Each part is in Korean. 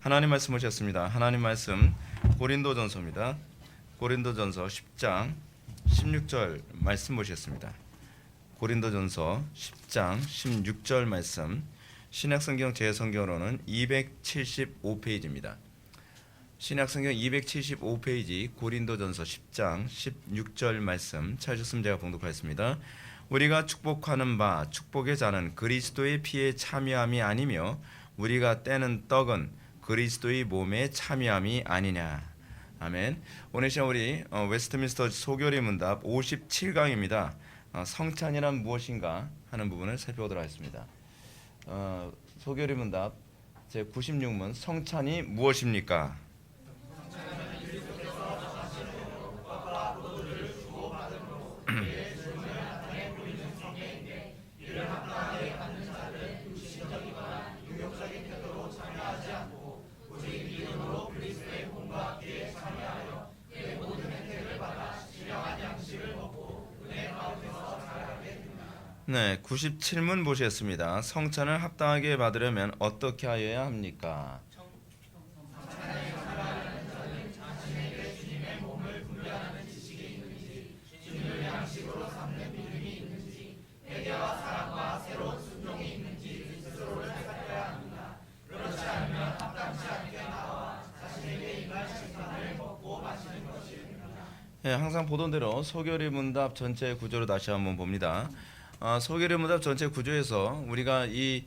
하나님 말씀 오셨습니다. 하나님 말씀 고린도전서입니다. 고린도전서 10장 16절 말씀 보셨습니다. 고린도전서 10장 16절 말씀, 신약성경 제성경으로는 275페이지입니다. 신약성경 275페이지 고린도전서 10장 16절 말씀 찾으셨으면 제가 봉독하겠습니다. 우리가 축복하는 바 축복의 자는 그리스도의 피에 참여함이 아니며 우리가 떼는 떡은 그리스도의 몸에 참여함이 아니냐. 아멘. 오늘 시간 우리 웨스트민스터 소교리 문답 57강입니다. 성찬이란 무엇인가 하는 부분을 살펴보도록 하겠습니다. 소교리 문답 제 96문 성찬이 무엇입니까? 네, 97문 보시겠습니다. 성찬을 합당하게 받으려면 어떻게 하여야 합니까? 네, 항상 보던 대로 소교리 문답 전체 구조로 다시 한번 봅니다. 소교리 문답 전체 구조에서 우리가 이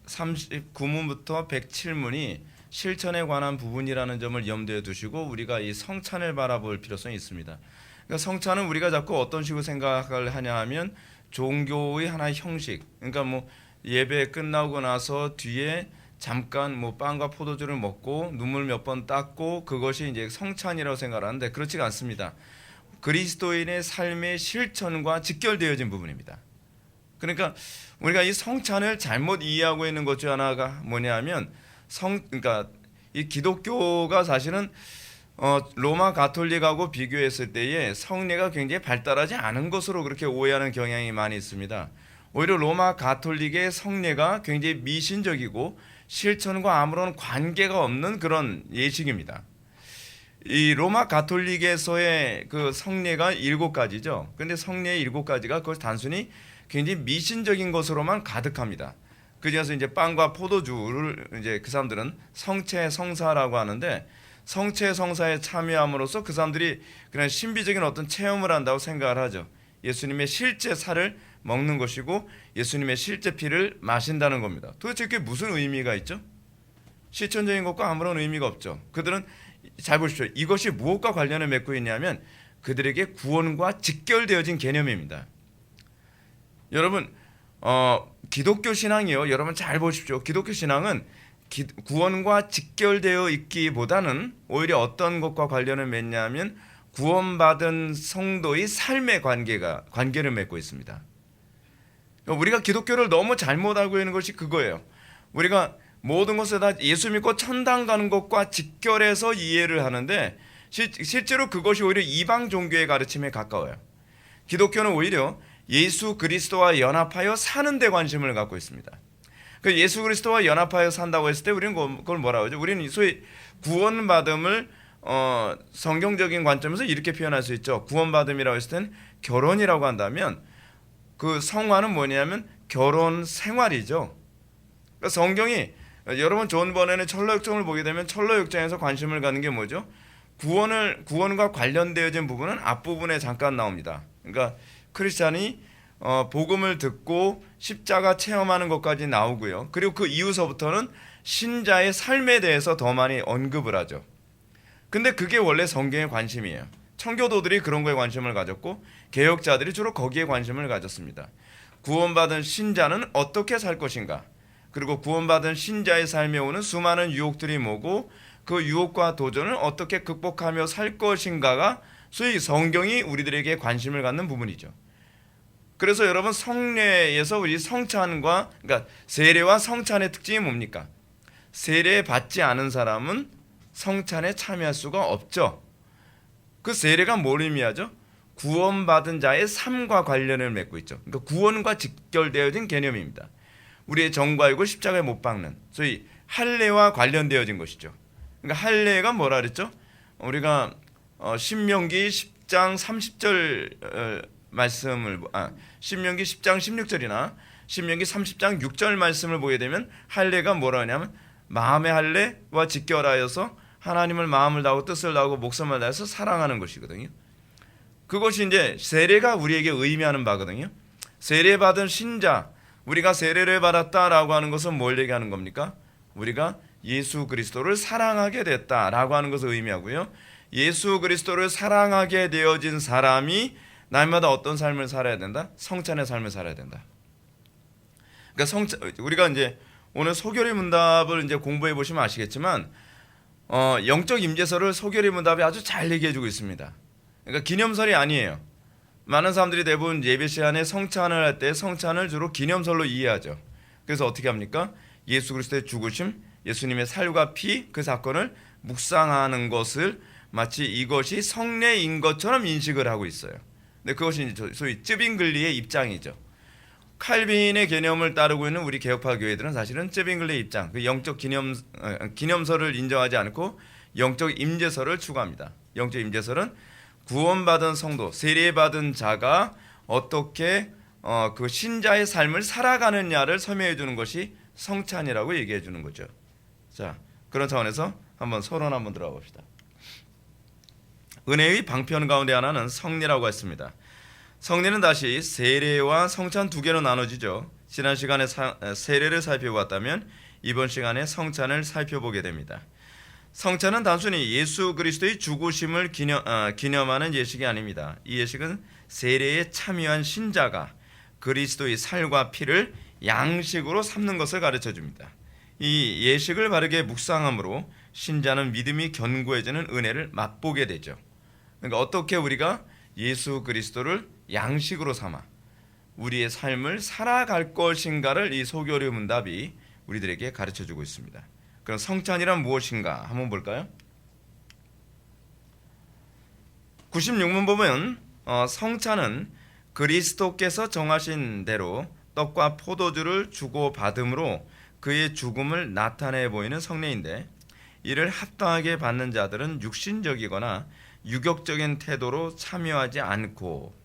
39문부터 107문이 실천에 관한 부분이라는 점을 염두에 두시고 우리가 이 성찬을 바라볼 필요성이 있습니다. 그러니까 성찬은 우리가 자꾸 어떤 식으로 생각을 하냐 하면 종교의 하나의 형식, 그러니까 뭐 예배 끝나고 나서 뒤에 잠깐 뭐 빵과 포도주를 먹고 눈물 몇 번 닦고 그것이 이제 성찬이라고 생각하는데 그렇지가 않습니다. 그리스도인의 삶의 실천과 직결되어진 부분입니다. 그러니까 우리가 이 성찬을 잘못 이해하고 있는 것 중 하나가 뭐냐면 그러니까 이 기독교가 사실은 로마 가톨릭하고 비교했을 때에 성례가 굉장히 발달하지 않은 것으로 그렇게 오해하는 경향이 많이 있습니다. 오히려 로마 가톨릭의 성례가 굉장히 미신적이고 실천과 아무런 관계가 없는 그런 예식입니다. 이 로마 가톨릭에서의 그 성례가 7가지죠. 그런데 성례의 7가지가 그것이 단순히 굉장히 미신적인 것으로만 가득합니다. 그중에서 이제 빵과 포도주를 이제 그 사람들은 성체 성사라고 하는데 성체 성사에 참여함으로써 그 사람들이 그냥 신비적인 어떤 체험을 한다고 생각을 하죠. 예수님의 실제 살을 먹는 것이고 예수님의 실제 피를 마신다는 겁니다. 도대체 그게 무슨 의미가 있죠? 실천적인 것과 아무런 의미가 없죠. 그들은 잘 보십시오. 이것이 무엇과 관련을 맺고 있냐면 그들에게 구원과 직결되어진 개념입니다. 여러분 기독교 신앙이요. 여러분 잘 보십시오. 기독교 신앙은 구원과 직결되어 있기보다는 오히려 어떤 것과 관련을 맺냐면 구원받은 성도의 삶의 관계를 맺고 있습니다. 우리가 기독교를 너무 잘못 알고 있는 것이 그거예요. 우리가 모든 것을 다 예수 믿고 천당 가는 것과 직결해서 이해를 하는데 실제로 그것이 오히려 이방 종교의 가르침에 가까워요. 기독교는 오히려 예수 그리스도와 연합하여 사는 데 관심을 갖고 있습니다. 그 예수 그리스도와 연합하여 산다고 했을 때 우리는 그걸 뭐라고 하죠? 우리는 소위 구원받음을 성경적인 관점에서 이렇게 표현할 수 있죠. 구원받음이라고 했을 때는 결혼이라고 한다면 그 성화는 뭐냐면 결혼 생활이죠. 그러니까 성경이 여러분 존 버넷의 철로역정을 보게 되면 철로역정에서 관심을 갖는 게 뭐죠? 구원과 관련되어진 부분은 앞부분에 잠깐 나옵니다. 그러니까 크리스찬이 복음을 듣고 십자가 체험하는 것까지 나오고요. 그리고 그 이후서부터는 신자의 삶에 대해서 더 많이 언급을 하죠. 근데 그게 원래 성경의 관심이에요. 청교도들이 그런 거에 관심을 가졌고 개혁자들이 주로 거기에 관심을 가졌습니다. 구원받은 신자는 어떻게 살 것인가? 그리고 구원받은 신자의 삶에 오는 수많은 유혹들이 뭐고 그 유혹과 도전을 어떻게 극복하며 살 것인가가 소위 성경이 우리들에게 관심을 갖는 부분이죠. 그래서 여러분 성례에서 우리 성찬과 그러니까 세례와 성찬의 특징이 뭡니까? 세례 받지 않은 사람은 성찬에 참여할 수가 없죠. 그 세례가 뭘 의미하죠? 구원받은 자의 삶과 관련을 맺고 있죠. 그러니까 구원과 직결되어진 개념입니다. 우리의 정과이고 십자가에 못 박는 소위 할례와 관련되어진 것이죠. 그러니까 할례가 뭐라 그랬죠? 우리가 신명기 10장 30절 말씀을 신명기 10장 16절이나 신명기 30장 6절 말씀을 보게 되면 할례가 뭐라 하냐면 마음의 할례와 직결하여서 하나님을 마음을 다하고 뜻을 다하고 목숨을 다해서 사랑하는 것이거든요. 그것이 이제 세례가 우리에게 의미하는 바거든요. 세례받은 신자, 우리가 세례를 받았다라고 하는 것은 뭘 얘기하는 겁니까? 우리가 예수 그리스도를 사랑하게 됐다라고 하는 것을 의미하고요. 예수 그리스도를 사랑하게 되어진 사람이 날마다 어떤 삶을 살아야 된다? 성찬의 삶을 살아야 된다. 그러니까 우리가 이제 오늘 소결의 문답을 이제 공부해 보시면 아시겠지만 영적 임재설을 소결의 문답이 아주 잘 얘기해주고 있습니다. 그러니까 기념설이 아니에요. 많은 사람들이 대부분 예배 시간에 성찬을 할 때 성찬을 주로 기념설로 이해하죠. 그래서 어떻게 합니까? 예수 그리스도의 죽으심, 예수님의 살과 피, 그 사건을 묵상하는 것을 마치 이것이 성례인 것처럼 인식을 하고 있어요. 근데 그것이 소위 쯔빙글리의 입장이죠. 칼빈의 개념을 따르고 있는 우리 개혁파 교회들은 사실은 쯔빙글리의 입장, 그 영적 기념설을 인정하지 않고 영적 임재설을 추구합니다. 영적 임재설은 구원받은 성도, 세례받은 자가 어떻게 그 신자의 삶을 살아가느냐를 설명해 주는 것이 성찬이라고 얘기해 주는 거죠. 자, 그런 차원에서 한번 서론 한번 들어가 봅시다. 은혜의 방편 가운데 하나는 성례라고 했습니다. 성례는 다시 세례와 성찬 두 개로 나눠지죠. 지난 시간에 세례를 살펴봤다면 이번 시간에 성찬을 살펴보게 됩니다. 성찬은 단순히 예수 그리스도의 죽으심을 기념하는 예식이 아닙니다. 이 예식은 세례에 참여한 신자가 그리스도의 살과 피를 양식으로 삼는 것을 가르쳐 줍니다. 이 예식을 바르게 묵상함으로 신자는 믿음이 견고해지는 은혜를 맛보게 되죠. 그러니까 어떻게 우리가 예수 그리스도를 양식으로 삼아 우리의 삶을 살아갈 것인가를 이 소교리 문답이 우리들에게 가르쳐 주고 있습니다. 그럼 성찬이란 무엇인가 한번 볼까요? 96문 보면 성찬은 그리스도께서 정하신 대로 떡과 포도주를 주고 받음으로 그의 죽음을 나타내 보이는 성례인데, 이를 합당하게 받는 자들은 육신적이거나 유격적인 태도로 참여하지 않고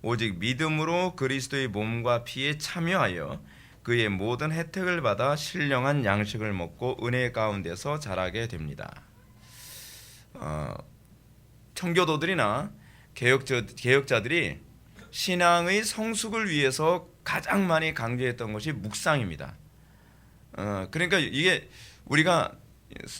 오직 믿음으로 그리스도의 몸과 피에 참여하여 그의 모든 혜택을 받아 신령한 양식을 먹고 은혜 가운데서 자라게 됩니다. 청교도들이나 개혁자들이 신앙의 성숙을 위해서 가장 많이 강조했던 것이 묵상입니다. 그러니까 이게 우리가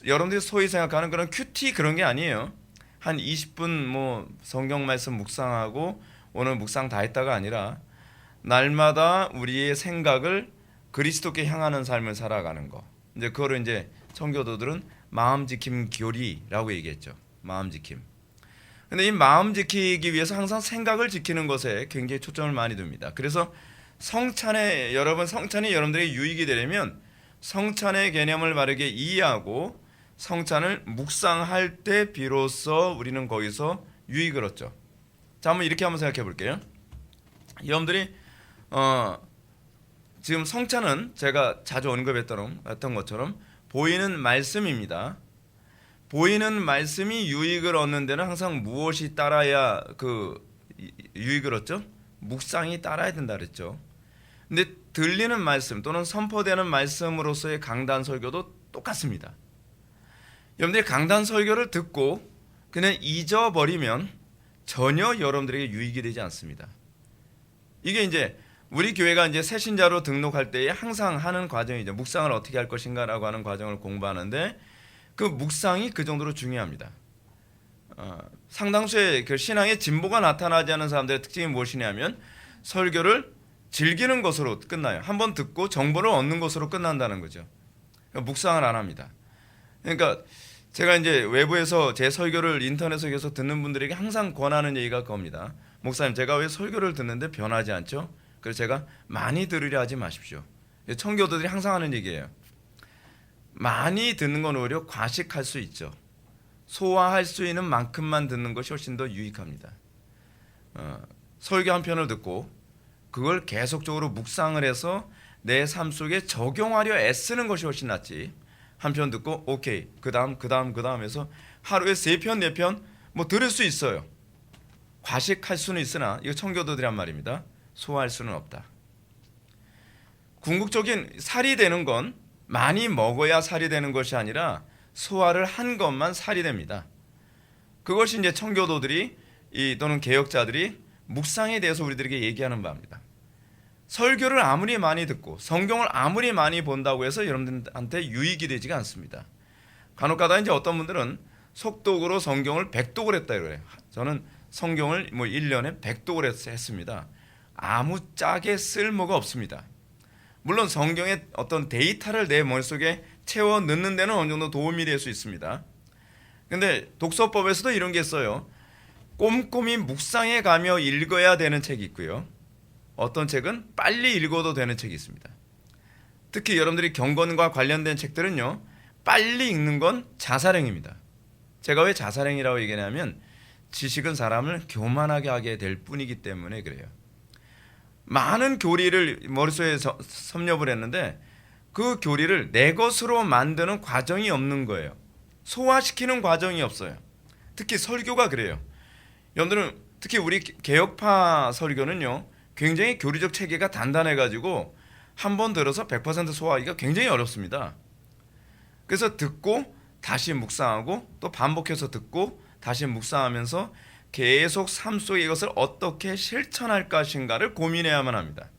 여러분들이 소위 생각하는 그런 큐티 그런 게 아니에요. 한 20분 뭐 성경 말씀 묵상하고 오늘 묵상 다 했다가 아니라 날마다 우리의 생각을 그리스도께 향하는 삶을 살아가는 거. 이제 그거를 이제 청교도들은 마음지킴 교리라고 얘기했죠. 마음지킴. 근데 이 마음 지키기 위해서 항상 생각을 지키는 것에 굉장히 초점을 많이 둡니다. 그래서 성찬이 여러분들에게 유익이 되려면 성찬의 개념을 바르게 이해하고 성찬을 묵상할 때 비로소 우리는 거기서 유익을 얻죠. 자, 한번 이렇게 한번 생각해 볼게요. 여러분들이 지금 성찬은 제가 자주 언급했던 것처럼 보이는 말씀입니다. 보이는 말씀이 유익을 얻는 데는 항상 무엇이 따라야 그 유익을 얻죠? 묵상이 따라야 된다 그랬죠. 근데 들리는 말씀 또는 선포되는 말씀으로서의 강단 설교도 똑같습니다. 여러분들이 강단 설교를 듣고 그냥 잊어버리면 전혀 여러분들에게 유익이 되지 않습니다. 이게 이제 우리 교회가 이제 새신자로 등록할 때에 항상 하는 과정이죠. 묵상을 어떻게 할 것인가라고 하는 과정을 공부하는데 그 묵상이 그 정도로 중요합니다. 상당수의 그 신앙의 진보가 나타나지 않은 사람들의 특징이 무엇이냐면 설교를 즐기는 것으로 끝나요. 한번 듣고 정보를 얻는 것으로 끝난다는 거죠. 그러니까 묵상을 안 합니다. 그러니까 제가 이제 외부에서 제 설교를 인터넷에서 계속 듣는 분들에게 항상 권하는 얘기가 그겁니다. 목사님, 제가 왜 설교를 듣는데 변하지 않죠? 그래서 제가 많이 들으려 하지 마십시오. 청교도들이 항상 하는 얘기예요. 많이 듣는 건 오히려 과식할 수 있죠. 소화할 수 있는 만큼만 듣는 것이 훨씬 더 유익합니다. 설교 한 편을 듣고 그걸 계속적으로 묵상을 해서 내 삶 속에 적용하려 애쓰는 것이 훨씬 낫지. 한 편 듣고 오케이 그다음 해서 하루에 3편 4편 뭐 들을 수 있어요. 과식할 수는 있으나 이거 청교도들이란 말입니다. 소화할 수는 없다. 궁극적인 살이 되는 건 많이 먹어야 살이 되는 것이 아니라 소화를 한 것만 살이 됩니다. 그것이 이제 청교도들이 또는 개혁자들이 묵상에 대해서 우리들에게 얘기하는 바입니다. 설교를 아무리 많이 듣고 성경을 아무리 많이 본다고 해서 여러분들한테 유익이 되지가 않습니다. 간혹가다 이제 어떤 분들은 속독으로 성경을 100독을 했다 그래요. 저는 성경을 1년에 100독을 했습니다. 아무짝에 쓸모가 없습니다. 물론 성경의 어떤 데이터를 내 머릿속에 채워 넣는 데는 어느 정도 도움이 될 수 있습니다. 근데 독서법에서도 이런 게 있어요. 꼼꼼히 묵상해 가며 읽어야 되는 책이 있고요. 어떤 책은 빨리 읽어도 되는 책이 있습니다. 특히 여러분들이 경건과 관련된 책들은요, 빨리 읽는 건 자살행입니다. 제가 왜 자살행이라고 얘기하냐면 지식은 사람을 교만하게 하게 될 뿐이기 때문에 그래요. 많은 교리를 머릿속에 섭렵을 했는데 그 교리를 내 것으로 만드는 과정이 없는 거예요. 소화시키는 과정이 없어요. 특히 설교가 그래요. 여러분들은 특히 우리 개혁파 설교는요, 굉장히 교리적 체계가 단단해가지고 한 번 들어서 100% 소화하기가 굉장히 어렵습니다. 그래서 듣고 다시 묵상하고 또 반복해서 듣고 다시 묵상하면서 계속 삶 속에 이것을 어떻게 실천할 것인가를 고민해야만 합니다.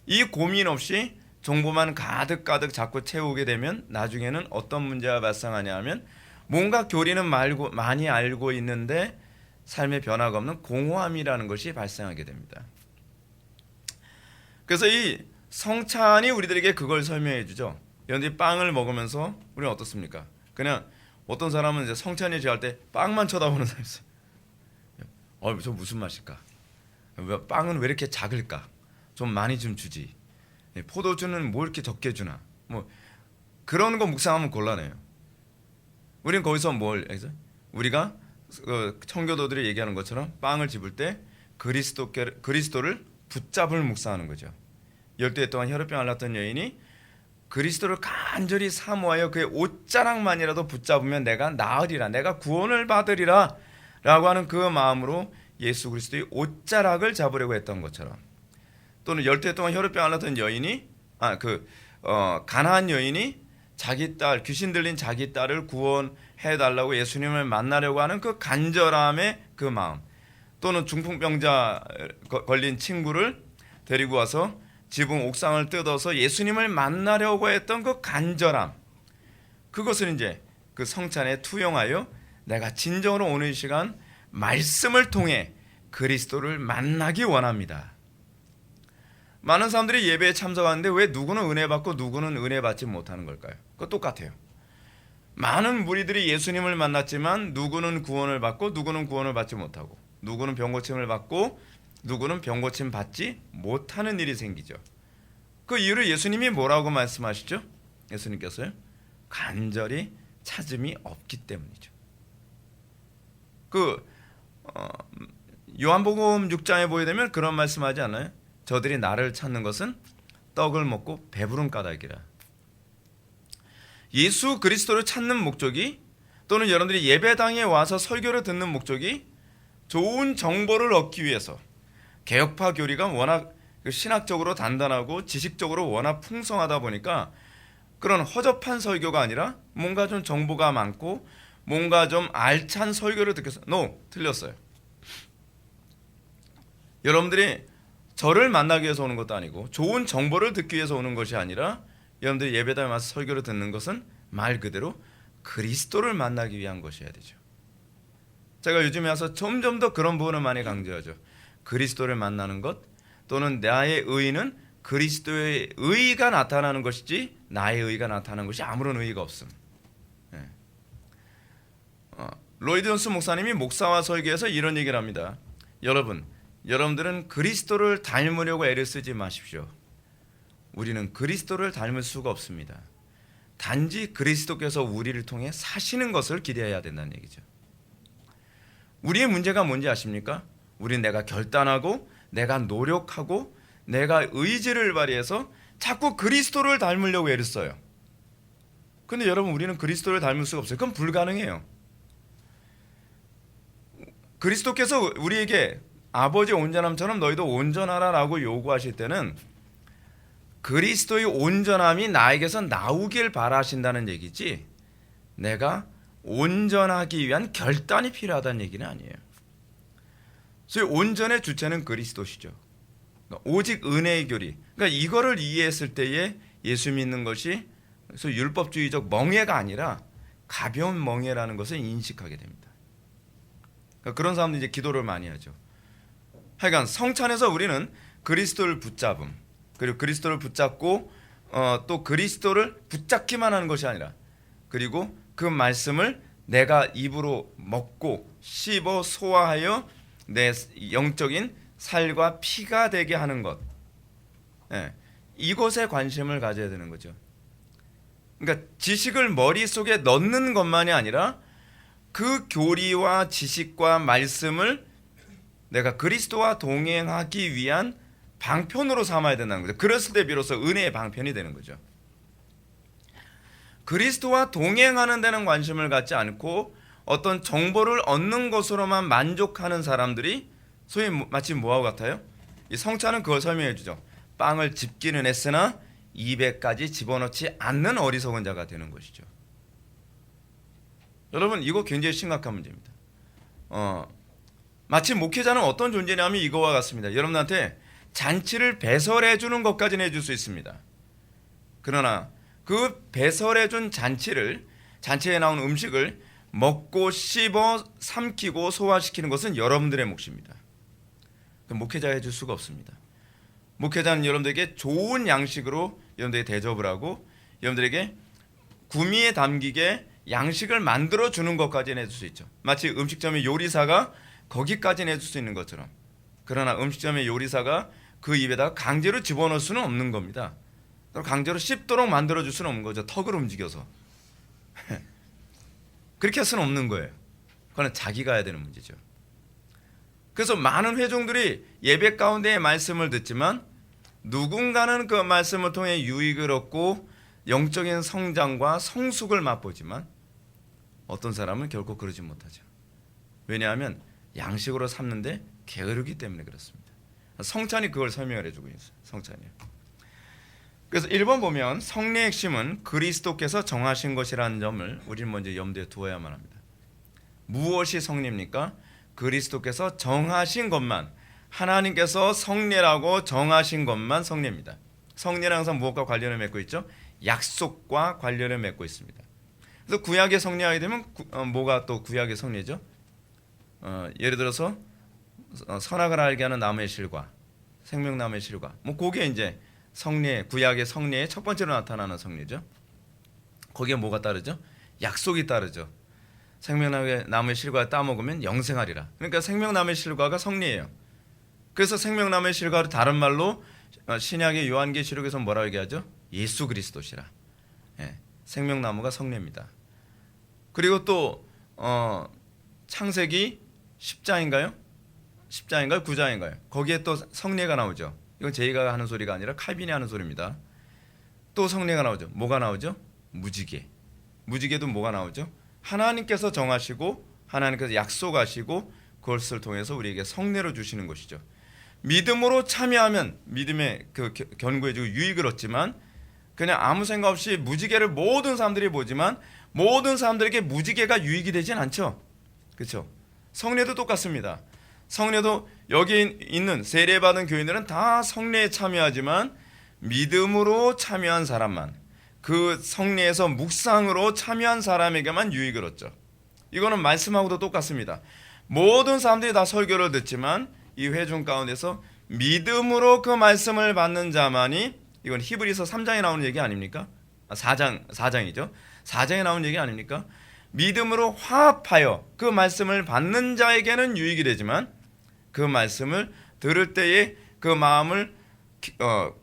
이 고민 없이 정보만 가득가득 자꾸 채우게 되면 나중에는 어떤 문제가 발생하냐 하면 뭔가 교리는 많이 알고 있는데 삶의 변화가 없는 공허함이라는 것이 발생하게 됩니다. 그래서 이 성찬이 우리들에게 그걸 설명해 주죠. 여러분들이 빵을 먹으면서 우리는 어떻습니까? 그냥 어떤 사람은 이제 성찬이 지할 때 빵만 쳐다보는 사람이 있어요. 저 무슨 맛일까? 빵은 왜 이렇게 작을까? 좀 많이 좀 주지. 포도주는 뭐 이렇게 적게 주나? 뭐 그런 거 묵상하면 곤란해요. 우리는 거기서 뭘 해서 우리가 청교도들이 얘기하는 것처럼 빵을 집을 때 그리스도를 붙잡을 묵상하는 거죠. 12해 동안 혈우병 앓았던 여인이 그리스도를 간절히 사모하여 그의 옷자락만이라도 붙잡으면 내가 나으리라, 내가 구원을 받으리라 라고 하는 그 마음으로 예수 그리스도의 옷자락을 잡으려고 했던 것처럼, 또는 12해 동안 혈우병 앓았던 여인이 가나안 여인이 자기 딸, 귀신 들린 자기 딸을 구원해 달라고 예수님을 만나려고 하는 그 간절함의 그 마음, 또는 중풍병자 걸린 친구를 데리고 와서 지붕 옥상을 뜯어서 예수님을 만나려고 했던 그 간절함, 그것을 이제 그 성찬에 투영하여 내가 진정으로 오늘 시간 말씀을 통해 그리스도를 만나기 원합니다. 많은 사람들이 예배에 참석하는데 왜 누구는 은혜 받고 누구는 은혜 받지 못하는 걸까요? 그거 똑같아요. 많은 무리들이 예수님을 만났지만 누구는 구원을 받고 누구는 구원을 받지 못하고, 누구는 병고침을 받고 누구는 병고침 받지 못하는 일이 생기죠. 그 이유를 예수님이 뭐라고 말씀하시죠? 예수님께서요, 간절히 찾음이 없기 때문이죠. 요한복음 6장에 보게 되면 그런 말씀하지 않아요? 저들이 나를 찾는 것은 떡을 먹고 배부른 까닭이라. 예수 그리스도를 찾는 목적이, 또는 여러분들이 예배당에 와서 설교를 듣는 목적이 좋은 정보를 얻기 위해서, 개혁파 교리가 워낙 신학적으로 단단하고 지식적으로 워낙 풍성하다 보니까 그런 허접한 설교가 아니라 뭔가 좀 정보가 많고 뭔가 좀 알찬 설교를 듣겠어요. 틀렸어요. 여러분들이 저를 만나기 위해서 오는 것도 아니고 좋은 정보를 듣기 위해서 오는 것이 아니라, 여러분들이 예배당에 와서 설교를 듣는 것은 말 그대로 그리스도를 만나기 위한 것이어야 되죠. 제가 요즘에 와서 점점 더 그런 부분을 많이 강조하죠. 그리스도를 만나는 것, 또는 나의 의는 그리스도의 의가 나타나는 것이지 나의 의가 나타나는 것이 아무런 의의가 없음. 로이드 존스 목사님이 목사와 설교에서 이런 얘기를 합니다. 여러분들은 그리스도를 닮으려고 애를 쓰지 마십시오. 우리는 그리스도를 닮을 수가 없습니다. 단지 그리스도께서 우리를 통해 사시는 것을 기대해야 된다는 얘기죠. 우리의 문제가 뭔지 아십니까? 우리는 내가 결단하고 내가 노력하고 내가 의지를 발휘해서 자꾸 그리스도를 닮으려고 애를 써요. 근데 여러분 우리는 그리스도를 닮을 수가 없어요. 그건 불가능해요. 그리스도께서 우리에게 아버지 온전함처럼 너희도 온전하라라고 요구하실 때는 그리스도의 온전함이 나에게서 나오길 바라신다는 얘기지, 내가 온전하기 위한 결단이 필요하다는 얘기는 아니에요. 그래서 온전의 주체는 그리스도시죠. 그러니까 오직 은혜의 교리. 그러니까 이거를 이해했을 때에 예수 믿는 것이 그래서 율법주의적 멍해가 아니라 가벼운 멍해라는 것을 인식하게 됩니다. 그러니까 그런 사람들이 이제 기도를 많이 하죠. 하여간 성찬에서 우리는 그리스도를 붙잡음, 그리고 그리스도를 붙잡고 또 그리스도를 붙잡기만 하는 것이 아니라, 그리고 그 말씀을 내가 입으로 먹고 씹어 소화하여 내 영적인 살과 피가 되게 하는 것, 이것에 관심을 가져야 되는 거죠. 그러니까 지식을 머릿속에 넣는 것만이 아니라 그 교리와 지식과 말씀을 내가 그리스도와 동행하기 위한 방편으로 삼아야 된다는 거죠. 그랬을 때 비로소 은혜의 방편이 되는 거죠. 그리스도와 동행하는 데는 관심을 갖지 않고 어떤 정보를 얻는 것으로만 만족하는 사람들이 소위 마치 뭐하고 같아요? 이 성찬은 그걸 설명해 주죠. 빵을 집기는 했으나 입에까지 집어넣지 않는 어리석은 자가 되는 것이죠. 여러분 이거 굉장히 심각한 문제입니다. 마치 목회자는 어떤 존재냐면 이거와 같습니다. 여러분한테 잔치를 배설해 주는 것까지는 해줄 수 있습니다. 그러나 그 배설해 준 잔치에 나온 음식을 먹고 씹어 삼키고 소화시키는 것은 여러분들의 몫입니다. 목회자가 해줄 수가 없습니다. 목회자는 여러분들에게 좋은 양식으로 여러분들에게 대접을 하고 여러분들에게 구미에 담기게 양식을 만들어 주는 것까지는 해줄 수 있죠. 마치 음식점의 요리사가 거기까지는 해줄 수 있는 것처럼. 그러나 음식점의 요리사가 그 입에다가 강제로 집어넣을 수는 없는 겁니다. 강제로 씹도록 만들어 줄 수는 없는 거죠. 턱을 움직여서. 그렇게 할 수는 없는 거예요. 그건 자기가 해야 되는 문제죠. 그래서 많은 회중들이 예배 가운데의 말씀을 듣지만 누군가는 그 말씀을 통해 유익을 얻고 영적인 성장과 성숙을 맛보지만 어떤 사람은 결코 그러지 못하죠. 왜냐하면 양식으로 삼는데 게으르기 때문에 그렇습니다. 성찬이 그걸 설명을 해주고 있어요. 성찬이요. 그래서 1번 보면 성례의 핵심은 그리스도께서 정하신 것이라는 점을 우리는 먼저 염두에 두어야만 합니다. 무엇이 성례입니까? 그리스도께서 정하신 것만, 하나님께서 성례라고 정하신 것만 성례입니다. 성례는 항상 무엇과 관련을 맺고 있죠? 약속과 관련을 맺고 있습니다. 그래서 구약의 성례하게 되면 뭐가 또 구약의 성례죠? 예를 들어서 선악을 알게 하는 나무의 실과, 생명나무의 실과, 뭐 그게 이제 성례, 구약의 성례의 첫 번째로 나타나는 성례죠. 거기에 뭐가 따르죠? 약속이 따르죠. 생명나무의 실과를 따먹으면 영생하리라. 그러니까 생명나무의 실과가 성례예요. 그래서 생명나무의 실과를 다른 말로 신약의 요한계시록에서 뭐라고 얘기하죠? 예수 그리스도시라. 생명나무가 성례입니다. 그리고 또 창세기 10장인가요? 10장인가요? 9장인가요? 거기에 또 성례가 나오죠. 이건 제가 하는 소리가 아니라 칼빈이 하는 소리입니다. 또 성례가 나오죠. 뭐가 나오죠? 무지개. 무지개도 뭐가 나오죠? 하나님께서 정하시고 하나님께서 약속하시고 그것을 통해서 우리에게 성례로 주시는 것이죠. 믿음으로 참여하면 믿음의 그 견고해지고 유익을 얻지만 그냥 아무 생각 없이 무지개를 모든 사람들이 보지만 모든 사람들에게 무지개가 유익이 되진 않죠. 그렇죠? 성례도 똑같습니다. 성례도 여기 있는 세례받은 교인들은 다 성례에 참여하지만 믿음으로 참여한 사람만, 그 성례에서 묵상으로 참여한 사람에게만 유익을 얻죠. 이거는 말씀하고도 똑같습니다. 모든 사람들이 다 설교를 듣지만 이 회중 가운데서 믿음으로 그 말씀을 받는 자만이, 이건 히브리서 3장에 나오는 얘기 아닙니까? 4장이죠. 4장에 나오는 얘기 아닙니까? 믿음으로 화합하여 그 말씀을 받는 자에게는 유익이 되지만 그 말씀을 들을 때에 그 마음을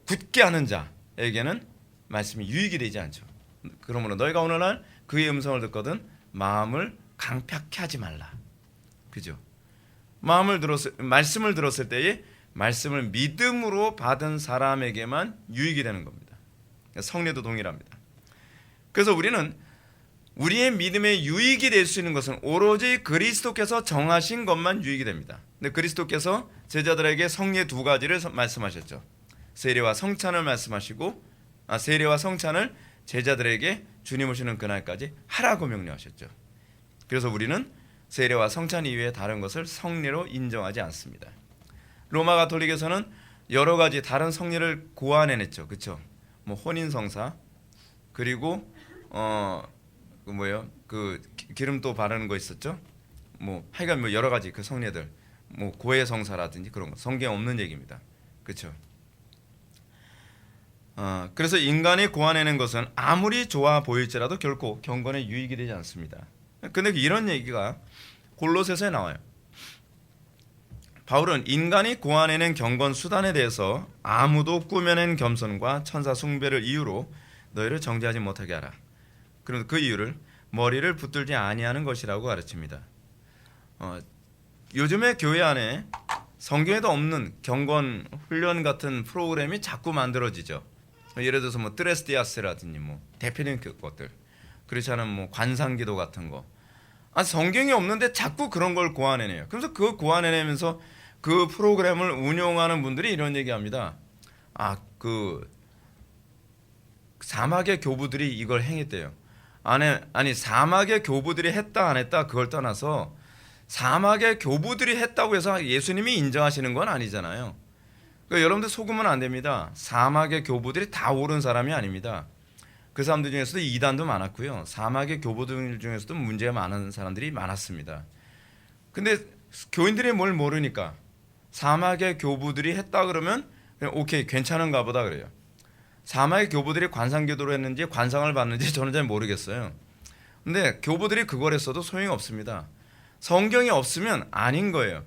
굳게 하는 자에게는 말씀이 유익이 되지 않죠. 그러므로 너희가 오늘날 그의 음성을 듣거든 마음을 강팍케 하지 말라. 그죠? 말씀을 들었을 때에 말씀을 믿음으로 받은 사람에게만 유익이 되는 겁니다. 성례도 동일합니다. 그래서 우리는 우리의 믿음의 유익이 될 수 있는 것은 오로지 그리스도께서 정하신 것만 유익이 됩니다. 근데 그리스도께서 제자들에게 성례 두 가지를 말씀하셨죠. 세례와 성찬을 말씀하시고 세례와 성찬을 제자들에게 주님 오시는 그날까지 하라고 명령하셨죠. 그래서 우리는 세례와 성찬 이외에 다른 것을 성례로 인정하지 않습니다. 로마 가톨릭에서는 여러 가지 다른 성례를 고안해냈죠. 그렇죠? 뭐 혼인성사 그리고 그 기름도 바르는 거 있었죠. 뭐 하여간 뭐 여러 가지 그 성례들, 뭐 고해성사라든지 그런 거 성경에 없는 얘기입니다. 그렇죠? 그래서 인간이 고안해낸 것은 아무리 좋아 보일지라도 결코 경건에 유익이 되지 않습니다. 근데 이런 얘기가 골로새서에 나와요. 바울은 인간이 고안해낸 경건 수단에 대해서 아무도 꾸며낸 겸손과 천사 숭배를 이유로 너희를 정죄하지 못하게 하라. 그럼 그 이유를 머리를 붙들지 아니하는 것이라고 가르칩니다. 요즘에 교회 안에 성경에도 없는 경건 훈련 같은 프로그램이 자꾸 만들어지죠. 예를 들어서 뭐 트레스디아스라든지 뭐 대표적인 것들, 그렇지 않은 뭐 관상기도 같은 거. 성경이 없는데 자꾸 그런 걸 고안해내요. 그래서 그 고안해내면서 그 프로그램을 운영하는 분들이 이런 얘기합니다. 그 사막의 교부들이 이걸 행했대요. 아니 사막의 교부들이 했다 안 했다 그걸 떠나서 사막의 교부들이 했다고 해서 예수님이 인정하시는 건 아니잖아요. 그러니까 여러분들 속으면 안 됩니다. 사막의 교부들이 다 옳은 사람이 아닙니다. 그 사람들 중에서도 이단도 많았고요. 사막의 교부들 중에서도 문제가 많은 사람들이 많았습니다. 근데 교인들이 뭘 모르니까 사막의 교부들이 했다 그러면 그냥 오케이 괜찮은가 보다 그래요. 사막의 교부들이 관상기도를 했는지 관상을 받는지 저는 잘 모르겠어요. 근데 교부들이 그걸 했어도 소용이 없습니다. 성경이 없으면 아닌 거예요.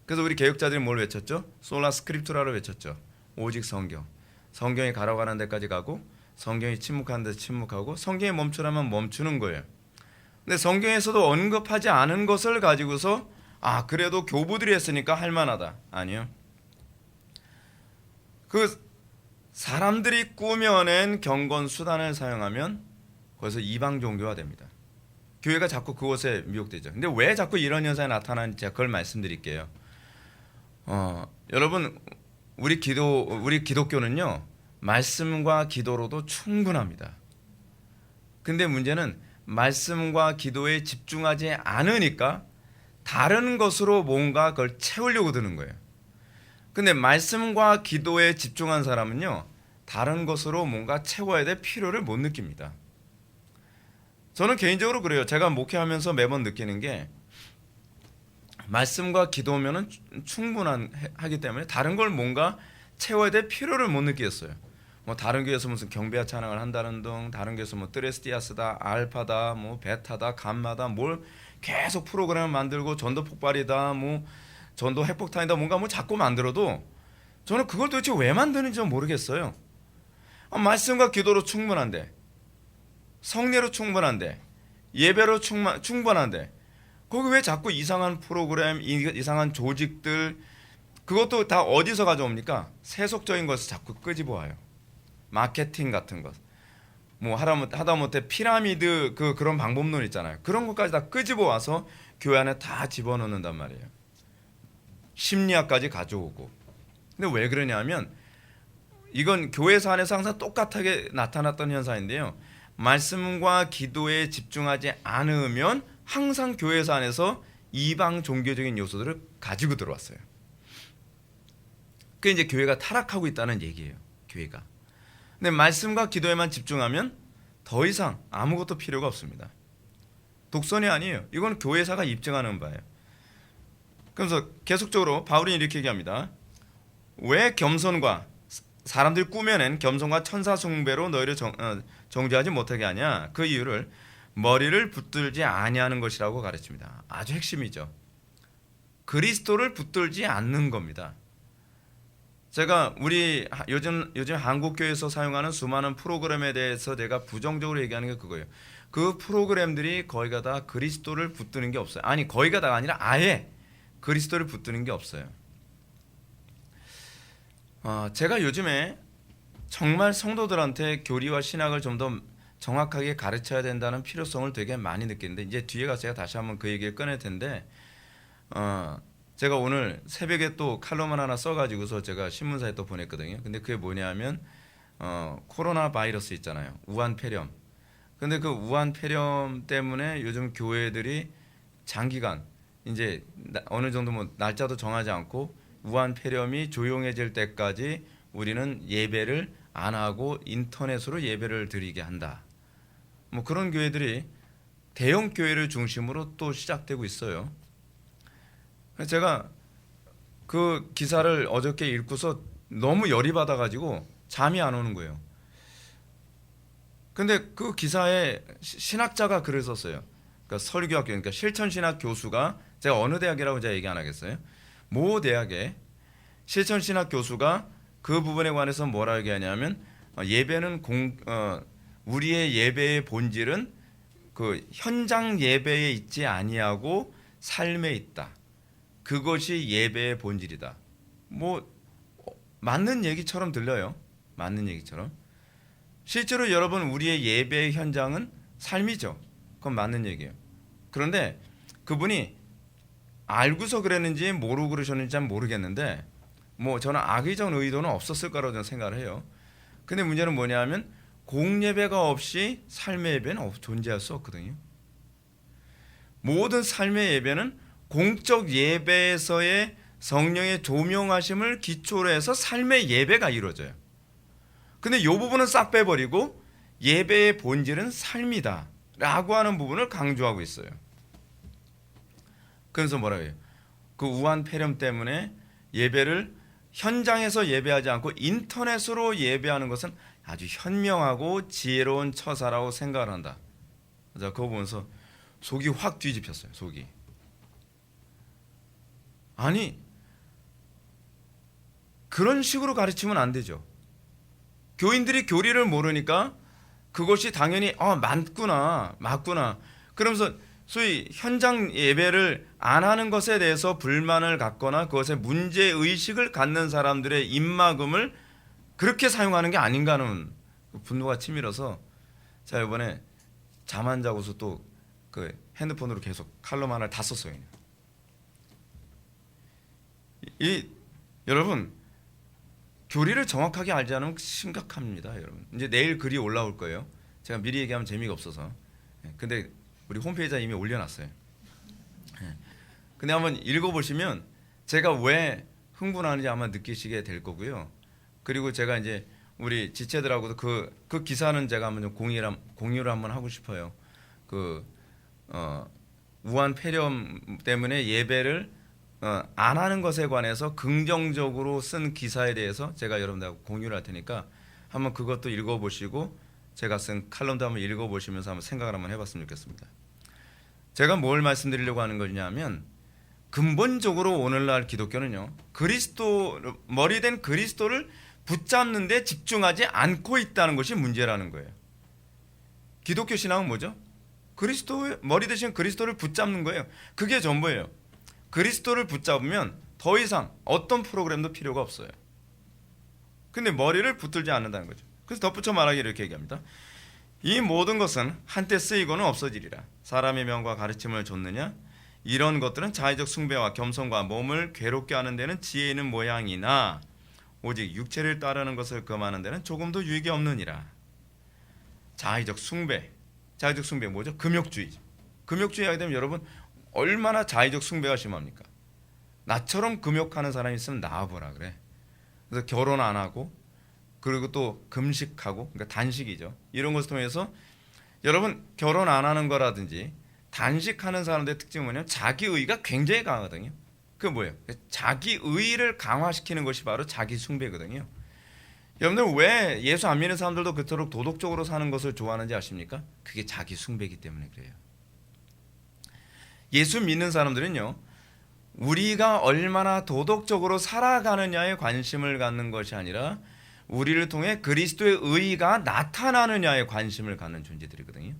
그래서 우리 개혁자들이 뭘 외쳤죠? 솔라 스크립투라를 외쳤죠. 오직 성경. 성경이 가라가는 데까지 가고 성경이 침묵하는 데서 침묵하고 성경이 멈추라면 멈추는 거예요. 근데 성경에서도 언급하지 않은 것을 가지고서 그래도 교부들이 했으니까 할 만하다. 아니요. 그 사람들이 꾸며낸 경건 수단을 사용하면 거기서 이방 종교가 됩니다. 교회가 자꾸 그것에 미혹되죠. 근데 왜 자꾸 이런 현상이 나타나는지 제가 그걸 말씀드릴게요. 여러분 우리 기독교는요 말씀과 기도로도 충분합니다. 근데 문제는 말씀과 기도에 집중하지 않으니까 다른 것으로 뭔가 그걸 채우려고 드는 거예요. 근데 말씀과 기도에 집중한 사람은요 다른 것으로 뭔가 채워야 될 필요를 못 느낍니다. 저는 개인적으로 그래요. 제가 목회하면서 매번 느끼는 게 말씀과 기도면은 충분하기 때문에 다른 걸 뭔가 채워야 될 필요를 못 느끼겠어요. 뭐 다른 교회에서 무슨 경배와 찬양을 한다는 등, 다른 교회에서 뭐 트레스디아스다, 알파다, 뭐 베타다, 감마다 뭘 계속 프로그램을 만들고 전도 폭발이다, 뭐 전도 핵폭탄이다, 뭔가 뭐 자꾸 만들어도 저는 그걸 도대체 왜 만드는지 모르겠어요. 말씀과 기도로 충분한데, 성례로 충분한데, 예배로 충분한데, 거기 왜 자꾸 이상한 프로그램, 이상한 조직들, 그것도 다 어디서 가져옵니까? 세속적인 것을 자꾸 끄집어와요. 마케팅 같은 것, 뭐 하다못해 피라미드 그런 방법론 있잖아요. 그런 것까지 다 끄집어와서 교회 안에 다 집어넣는단 말이에요. 심리학까지 가져오고. 근데 왜 그러냐면 이건 교회사 안에서 항상 똑같게 나타났던 현상인데요. 말씀과 기도에 집중하지 않으면 항상 교회사 안에서 이방 종교적인 요소들을 가지고 들어왔어요. 그게 이제 교회가 타락하고 있다는 얘기예요. 교회가. 근데 말씀과 기도에만 집중하면 더 이상 아무것도 필요가 없습니다. 독선이 아니에요. 이건 교회사가 입증하는 바예요. 그래서 계속적으로 바울이 이렇게 얘기합니다. 왜 겸손과 사람들이 꾸며낸 겸손과 천사 숭배로 너희를 정죄하지 못하게 하냐? 그 이유를 머리를 붙들지 아니하는 것이라고 가르칩니다. 아주 핵심이죠. 그리스도를 붙들지 않는 겁니다. 제가 우리 요즘 한국 교회에서 사용하는 수많은 프로그램에 대해서 제가 부정적으로 얘기하는 게 그거예요. 그 프로그램들이 거의가 다 그리스도를 붙드는 게 없어요. 아니 거의가 다가 아니라 아예 그리스도를 붙드는 게 없어요. 제가 요즘에 정말 성도들한테 교리와 신학을 좀 더 정확하게 가르쳐야 된다는 필요성을 되게 많이 느끼는데 이제 뒤에 가서 제가 다시 한번 그 얘기를 꺼낼 텐데 제가 오늘 새벽에 또 칼럼을 하나 써가지고서 제가 신문사에 또 보냈거든요. 근데 그게 뭐냐면 코로나 바이러스 있잖아요. 우한 폐렴. 근데 그 우한 폐렴 때문에 요즘 교회들이 장기간 이제 어느 정도 뭐 날짜도 정하지 않고 우한 폐렴이 조용해질 때까지 우리는 예배를 안 하고 인터넷으로 예배를 드리게 한다. 뭐 그런 교회들이 대형 교회를 중심으로 또 시작되고 있어요. 제가 그 기사를 어저께 읽고서 너무 열이 받아가지고 잠이 안 오는 거예요. 근데 그 기사에 신학자가 글을 썼어요. 그러니까 설교학교, 그러니까 실천신학 교수가, 제가 어느 대학이라고 제가 얘기 안 하겠어요. 모 대학의 실천신학 교수가 그 부분에 관해서 뭐라 얘기하냐면 예배는 우리의 예배의 본질은 그 현장 예배에 있지 아니하고 삶에 있다. 그것이 예배의 본질이다. 뭐 맞는 얘기처럼 들려요. 맞는 얘기처럼. 실제로 여러분 우리의 예배의 현장은 삶이죠. 그건 맞는 얘기예요. 그런데 그분이 알고서 그랬는지 모르고 그러셨는지 잘 모르겠는데 뭐 저는 악의적 의도는 없었을 거라고 저는 생각을 해요. 근데 문제는 뭐냐면 공예배가 없이 삶의 예배는 존재할 수 없거든요. 모든 삶의 예배는 공적 예배에서의 성령의 조명하심을 기초로 해서 삶의 예배가 이루어져요. 근데 이 부분은 싹 빼버리고 예배의 본질은 삶이다 라고 하는 부분을 강조하고 있어요. 그래서 뭐라고 해요? 그 우한 폐렴 때문에 예배를 현장에서 예배하지 않고 인터넷으로 예배하는 것은 아주 현명하고 지혜로운 처사라고 생각을 한다. 자, 그거 보면서 속이 확 뒤집혔어요. 속이. 아니 그런 식으로 가르치면 안 되죠. 교인들이 교리를 모르니까 그것이 당연히 맞구나 그러면서 소위 현장 예배를 안 하는 것에 대해서 불만을 갖거나 그것에 문제의식을 갖는 사람들의 입막음을 그렇게 사용하는 게 아닌가 하는 분노가 치밀어서 자 이번에 잠 안 자고서 또 그 핸드폰으로 계속 칼럼 하나를 다 썼어요. 여러분 교리를 정확하게 알지 않으면 심각합니다. 여러분 이제 내일 글이 올라올 거예요. 제가 미리 얘기하면 재미가 없어서 근데 우리 홈페이지에 이미 올려놨어요. 근데 한번 읽어보시면 제가 왜 흥분하는지 아마 느끼시게 될 거고요. 그리고 제가 이제 우리 지체들하고도 그 기사는 제가 한번 공유를 한번 하고 싶어요. 우한 폐렴 때문에 예배를 안 하는 것에 관해서 긍정적으로 쓴 기사에 대해서 제가 여러분들하고 공유를 할 테니까 한번 그것도 읽어보시고 제가 쓴 칼럼도 한번 읽어보시면서 한번 생각을 한번 해봤으면 좋겠습니다. 제가 뭘 말씀드리려고 하는 거냐면 근본적으로 오늘날 기독교는요 머리된 그리스도를 붙잡는 데 집중하지 않고 있다는 것이 문제라는 거예요. 기독교 신앙은 뭐죠? 그리스도의 머리 대신 그리스도를 붙잡는 거예요. 그게 전부예요. 그리스도를 붙잡으면 더 이상 어떤 프로그램도 필요가 없어요. 근데 머리를 붙들지 않는다는 거죠. 그래서 덧붙여 말하기를 이렇게 얘기합니다. 이 모든 것은 한때 쓰이고는 없어지리라. 사람의 명과 가르침을 줬느냐? 이런 것들은 자의적 숭배와 겸손과 몸을 괴롭게 하는 데는 지혜 있는 모양이나 오직 육체를 따르는 것을 금하는 데는 조금도 유익이 없느니라. 자의적 숭배 뭐죠? 금욕주의. 금욕주의 하게 되면 여러분 얼마나 자의적 숭배가 심합니까? 나처럼 금욕하는 사람이 있으면 나와보라 그래. 그래서 결혼 안 하고 그리고 또 금식하고 그러니까 단식이죠. 이런 것을 통해서 여러분 결혼 안 하는 거라든지 단식하는 사람들의 특징은 뭐냐면 자기의가 굉장히 강하거든요. 그게 뭐예요? 자기의를 강화시키는 것이 바로 자기 숭배거든요. 여러분들 왜 예수 안 믿는 사람들도 그토록 도덕적으로 사는 것을 좋아하는지 아십니까? 그게 자기 숭배이기 때문에 그래요. 예수 믿는 사람들은요 우리가 얼마나 도덕적으로 살아가느냐에 관심을 갖는 것이 아니라 우리를 통해 그리스도의 의의가 나타나느냐에 관심을 갖는 존재들이거든요.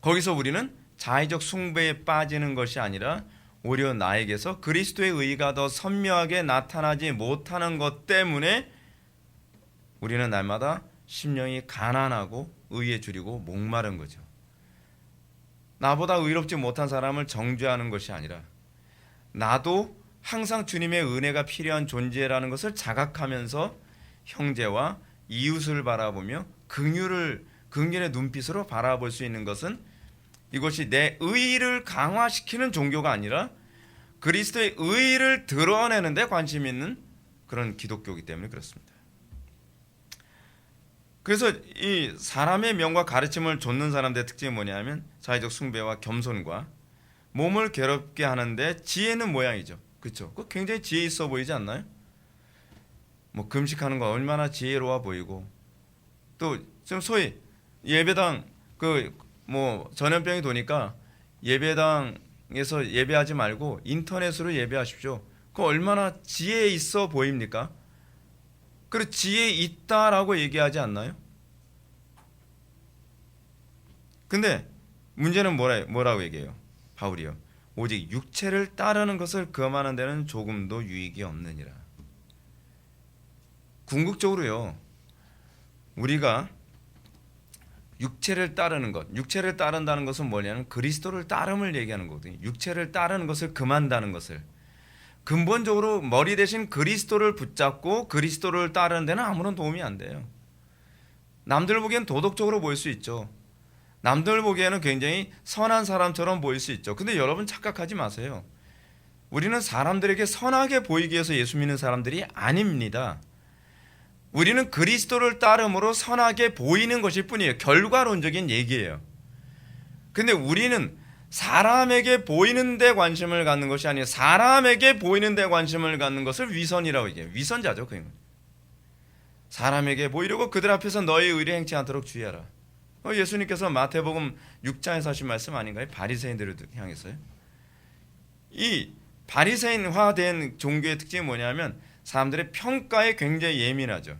거기서 우리는 자의적 숭배에 빠지는 것이 아니라 오히려 나에게서 그리스도의 의의가 더 선명하게 나타나지 못하는 것 때문에 우리는 날마다 심령이 가난하고 의에 줄이고 목마른 거죠. 나보다 의롭지 못한 사람을 정죄하는 것이 아니라 나도 항상 주님의 은혜가 필요한 존재라는 것을 자각하면서 형제와 이웃을 바라보며 긍휼의 눈빛으로 바라볼 수 있는 것은 이것이 내 의의를 강화시키는 종교가 아니라 그리스도의 의의를 드러내는 데 관심 있는 그런 기독교이기 때문에 그렇습니다. 그래서 이 사람의 명과 가르침을 좇는 사람들의 특징이 뭐냐면 자의적 숭배와 겸손과 몸을 괴롭게 하는데 지혜는 모양이죠. 그렇죠? 그 굉장히 지혜 있어 보이지 않나요? 뭐 금식하는 거 얼마나 지혜로워 보이고, 또 지금 소위 예배당 뭐 전염병이 도니까 예배당에서 예배하지 말고 인터넷으로 예배하십시오. 그 얼마나 지혜 있어 보입니까? 그리고 지혜 있다라고 얘기하지 않나요? 근데 문제는 뭐라고 얘기해요? 바울이요. 오직 육체를 따르는 것을 금하는 데는 조금도 유익이 없느니라. 궁극적으로요, 우리가 육체를 따르는 것, 육체를 따른다는 것은 뭐냐면 그리스도를 따름을 얘기하는 거거든요. 육체를 따르는 것을 금한다는 것을, 근본적으로 머리 대신 그리스도를 붙잡고 그리스도를 따르는 데는 아무런 도움이 안 돼요. 남들 보기엔 도덕적으로 보일 수 있죠. 남들 보기에는 굉장히 선한 사람처럼 보일 수 있죠. 근데 여러분 착각하지 마세요. 우리는 사람들에게 선하게 보이기 위해서 예수 믿는 사람들이 아닙니다. 우리는 그리스도를 따름으로 선하게 보이는 것일 뿐이에요. 결과론적인 얘기예요. 근데 우리는 사람에게 보이는 데 관심을 갖는 것이 아니라 사람에게 보이는 데 관심을 갖는 것을 위선이라고 얘기해요. 위선자죠. 그건. 사람에게 보이려고 그들 앞에서 너의 의를 행치 않도록 주의하라. 예수님께서 마태복음 6장에서 하신 말씀 아닌가요? 바리새인들을 향해서요. 이 바리새인화된 종교의 특징이 뭐냐면 사람들의 평가에 굉장히 예민하죠.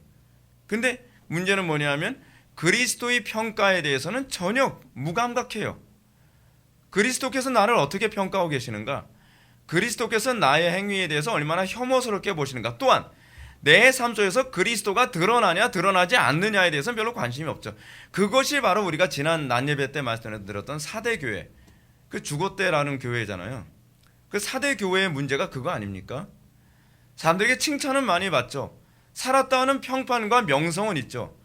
근데 문제는 뭐냐면 그리스도의 평가에 대해서는 전혀 무감각해요. 그리스도께서 나를 어떻게 평가하고 계시는가? 그리스도께서 나의 행위에 대해서 얼마나 혐오스럽게 보시는가? 또한 내 삶 속에서 그리스도가 드러나냐 드러나지 않느냐에 대해서는 별로 관심이 없죠. 그것이 바로 우리가 지난 낮예배 때 말씀드렸던 사대교회, 그 주고대라는 교회잖아요. 그 사대교회의 문제가 그거 아닙니까? 사람들에게 칭찬은 많이 받죠. 살았다는 평판과 명성은 있죠.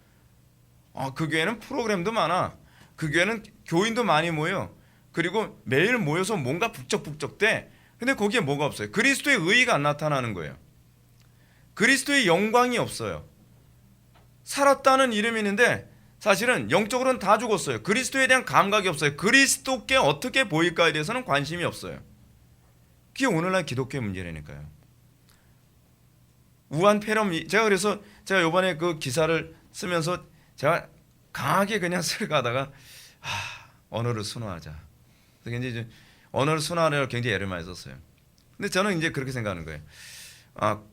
그 교회는 프로그램도 많아. 그 교회는 교인도 많이 모여. 그리고 매일 모여서 뭔가 북적북적대. 근데 거기에 뭐가 없어요? 그리스도의 의의가 안 나타나는 거예요. 그리스도의 영광이 없어요. 살았다는 이름이 있는데 사실은 영적으로는 다 죽었어요. 그리스도에 대한 감각이 없어요. 그리스도께 어떻게 보일까에 대해서는 관심이 없어요. 그게 오늘날 기독교의 문제라니까요. 우한 폐렴, 그래서 제가 이번에 그 기사를 쓰면서 제가 강하게 그냥 쓰다가 언어를 순화하자. 그래서 이제 언어를 순화하려고 굉장히 애를 많이 썼어요. 근데 저는 이제 그렇게 생각하는 거예요.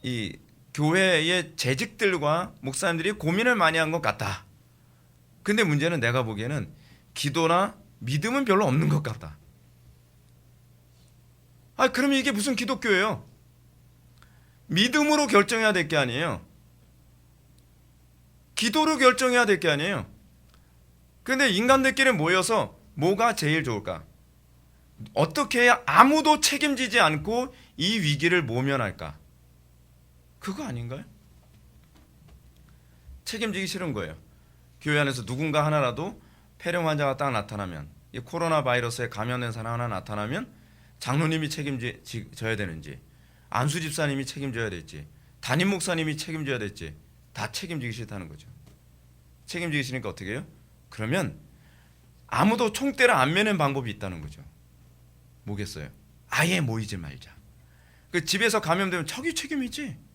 이 교회의 재직들과 목사님들이 고민을 많이 한 것 같다. 근데 문제는 내가 보기에는 기도나 믿음은 별로 없는 것 같다. 그러면 이게 무슨 기독교예요? 믿음으로 결정해야 될 게 아니에요. 기도로 결정해야 될 게 아니에요. 근데 인간들끼리 모여서 뭐가 제일 좋을까? 어떻게 해야 아무도 책임지지 않고 이 위기를 모면할까? 그거 아닌가요? 책임지기 싫은 거예요. 교회 안에서 누군가 하나라도 폐렴 환자가 딱 나타나면, 이 코로나 바이러스에 감염된 사람 하나 나타나면 장로님이 책임져야 되는지, 안수 집사님이 책임져야 될지, 담임 목사님이 책임져야 될지 다 책임지기 싫다는 거죠. 책임지기 싫으니까 어떻게 해요? 그러면 아무도 총대를 안 매는 방법이 있다는 거죠. 뭐겠어요? 아예 모이지 말자. 그 집에서 감염되면 저기 책임이지.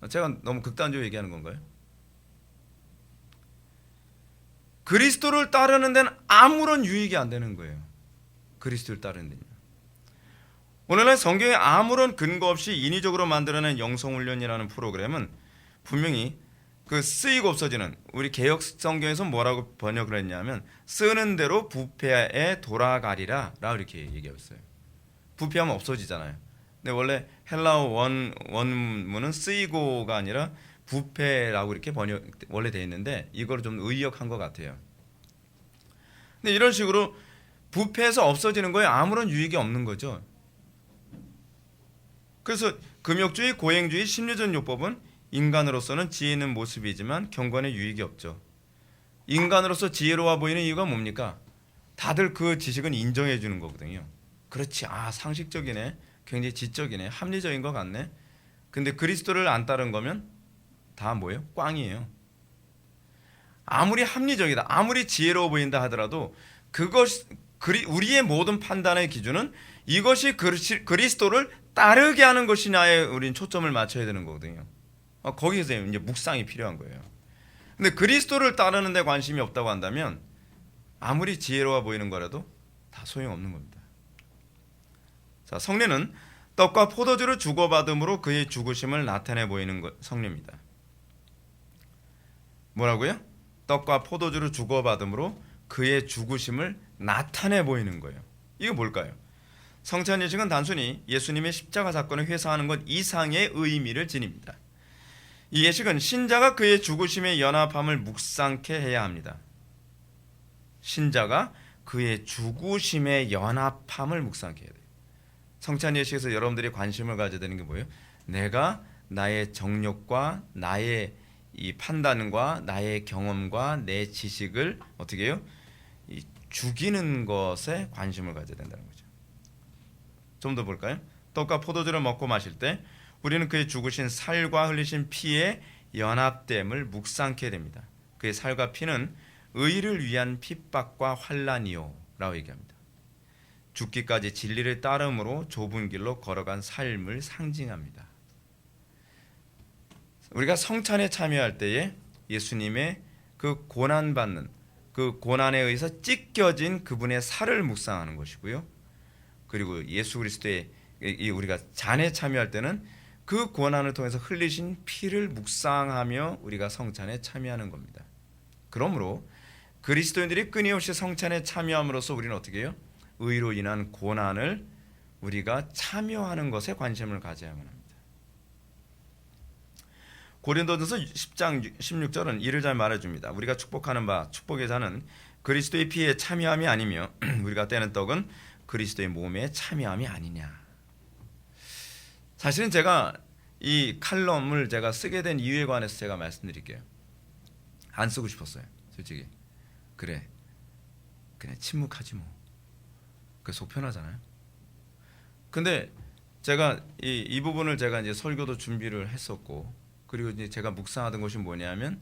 제가 너무 극단적으로 얘기하는 건가요? 그리스도를 따르는 데는 아무런 유익이 안 되는 거예요. 그리스도를 따르는 데는. 오늘날 성경에 아무런 근거 없이 인위적으로 만들어낸 영성훈련이라는 프로그램은 분명히 그 쓰이고 없어지는, 우리 개역 성경에서 뭐라고 번역을 했냐면 쓰는 대로 부패에 돌아가리라 라고 이렇게 얘기하고 있어요. 부패하면 없어지잖아요. 근데 원래 헬라어 원문은 쓰이고가 아니라 부패라고 이렇게 번역 원래 돼 있는데 이걸 좀 의역한 것 같아요. 근데 이런 식으로 부패해서 없어지는 거에 아무런 유익이 없는 거죠. 그래서 금욕주의, 고행주의, 심리전 요법은 인간으로서는 지혜 있는 모습이지만 경건에 유익이 없죠. 인간으로서 지혜로워 보이는 이유가 뭡니까? 다들 그 지식은 인정해 주는 거거든요. 그렇지, 상식적이네, 굉장히 지적이네, 합리적인 것 같네. 근데 그리스도를 안 따른 거면 다 뭐예요? 꽝이에요. 아무리 합리적이다, 아무리 지혜로워 보인다 하더라도 우리의 모든 판단의 기준은 이것이 그리스도를 따르게 하는 것이냐에 우린 초점을 맞춰야 되는 거거든요. 거기서 이제 묵상이 필요한 거예요. 근데 그리스도를 따르는 데 관심이 없다고 한다면 아무리 지혜로워 보이는 거라도 다 소용없는 겁니다. 자, 성례는 떡과 포도주를 주고받음으로 그의 죽으심을 나타내 보이는 성례입니다. 뭐라고요? 떡과 포도주를 주고받음으로 그의 죽으심을 나타내 보이는 거예요. 이게 뭘까요? 성찬 예식은 단순히 예수님의 십자가 사건을 회상하는 것 이상의 의미를 지닙니다. 이 예식은 신자가 그의 죽으심에 연합함을 묵상케 해야 합니다. 신자가 그의 죽으심에 연합함을 묵상케 해야 돼요. 성찬 예식에서 여러분들이 관심을 가져야 되는 게 뭐예요? 내가 나의 정욕과 나의 이 판단과 나의 경험과 내 지식을 어떻게 해요? 죽이는 것에 관심을 가져야 된다는 거죠. 좀 더 볼까요? 떡과 포도주를 먹고 마실 때 우리는 그의 죽으신 살과 흘리신 피의 연합됨을 묵상케 됩니다. 그의 살과 피는 의를 위한 핍박과 환난이요 라고 얘기합니다. 죽기까지 진리를 따름으로 좁은 길로 걸어간 삶을 상징합니다. 우리가 성찬에 참여할 때에 예수님의 그 고난받는, 그 고난에 의해서 찢겨진 그분의 살을 묵상하는 것이고요. 그리고 예수 그리스도의 우리가 잔에 참여할 때는 그 고난을 통해서 흘리신 피를 묵상하며 우리가 성찬에 참여하는 겁니다. 그러므로 그리스도인들이 끊임없이 성찬에 참여함으로써 우리는 어떻게 해요? 의로 인한 고난을 우리가 참여하는 것에 관심을 가져야만 합니다. 고린도전서 10장 16절은 이를 잘 말해줍니다. 우리가 축복하는 바 축복의 잔은 그리스도의 피에 참여함이 아니며 우리가 떼는 떡은 그리스도의 몸에 참여함이 아니냐. 사실은 제가 이 칼럼을 제가 쓰게 된 이유에 관해서 제가 말씀드릴게요. 안 쓰고 싶었어요, 솔직히. 그래, 그냥 침묵하지 뭐. 그게 속 편하잖아요. 근데 제가 이 부분을 제가 이제 설교도 준비를 했었고, 그리고 이제 제가 묵상하던 것이 뭐냐면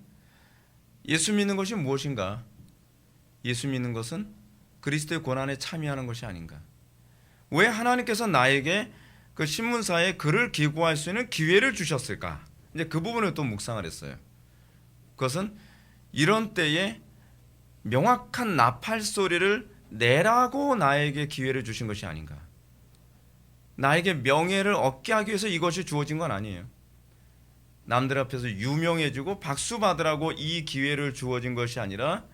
예수 믿는 것이 무엇인가? 예수 믿는 것은 그리스도의 고난에 참여하는 것이 아닌가? 왜 하나님께서 나에게 그 신문사에 글을 기고할 수 있는 기회를 주셨을까? 이제 그 부분을 또 묵상을 했어요. 그것은 이런 때에 명확한 나팔 소리를 내라고 나에게 기회를 주신 것이 아닌가? 나에게 명예를 얻게 하기 위해서 이것이 주어진 건 아니에요. 남들 앞에서 유명해지고 박수 받으라고 이 기회를 주어진 것이 아니라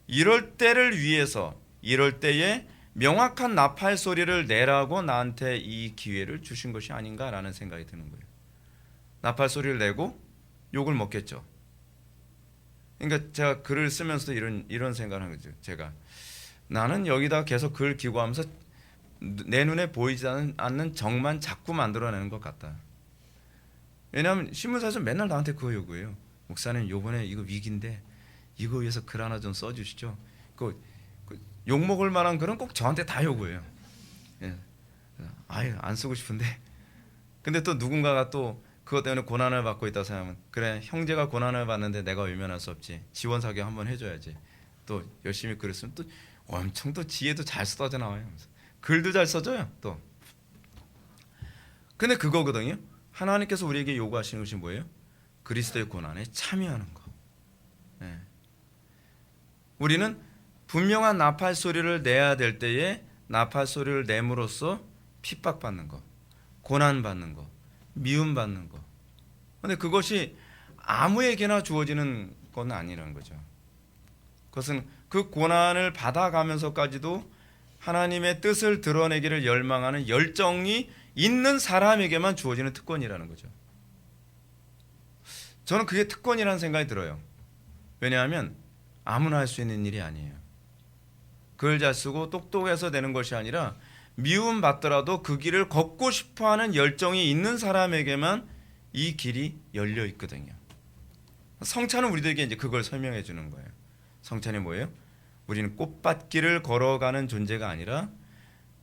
이럴 때를 위해서, 이럴 때에 명확한 나팔 소리를 내라고 나한테 이 기회를 주신 것이 아닌가라는 생각이 드는 거예요. 나팔 소리를 내고 욕을 먹겠죠. 그러니까 제가 글을 쓰면서도 이런 생각을 한 거죠. 제가 나는 여기다 계속 글 기고하면서 내 눈에 보이지 않는 정만 자꾸 만들어내는 것 같다. 왜냐하면 신문사에서 맨날 나한테 그거 요구해요. 목사님, 요번에 이거 위기인데 이거 위해서 글 하나 좀 써주시죠. 그 욕먹을 만한 글은 꼭 저한테 다 요구해요. 예. 아유, 안 쓰고 싶은데. 근데 또 누군가가 또 그것 때문에 고난을 받고 있다고 생각하면, 그래, 형제가 고난을 받는데 내가 외면할 수 없지. 지원 사격 한번 해줘야지. 또 열심히 글을 쓰면 또 엄청 또 지혜도 잘 써져 나와요. 글도 잘 써줘요. 또. 근데 그거거든요. 하나님께서 우리에게 요구하시는 것이 뭐예요? 그리스도의 고난에 참여하는 거. 예. 우리는 분명한 나팔 소리를 내야 될 때에 나팔 소리를 내므로써 핍박받는 거, 고난받는 거, 미움받는 거. 그런데 그것이 아무에게나 주어지는 건 아니라는 거죠. 그것은 그 고난을 받아가면서까지도 하나님의 뜻을 드러내기를 열망하는 열정이 있는 사람에게만 주어지는 특권이라는 거죠. 저는 그게 특권이라는 생각이 들어요. 왜냐하면 아무나 할 수 있는 일이 아니에요. 글 잘 쓰고 똑똑해서 되는 것이 아니라 미움 받더라도 그 길을 걷고 싶어하는 열정이 있는 사람에게만 이 길이 열려 있거든요. 성찬은 우리들에게 이제 그걸 설명해 주는 거예요. 성찬이 뭐예요? 우리는 꽃밭길을 걸어가는 존재가 아니라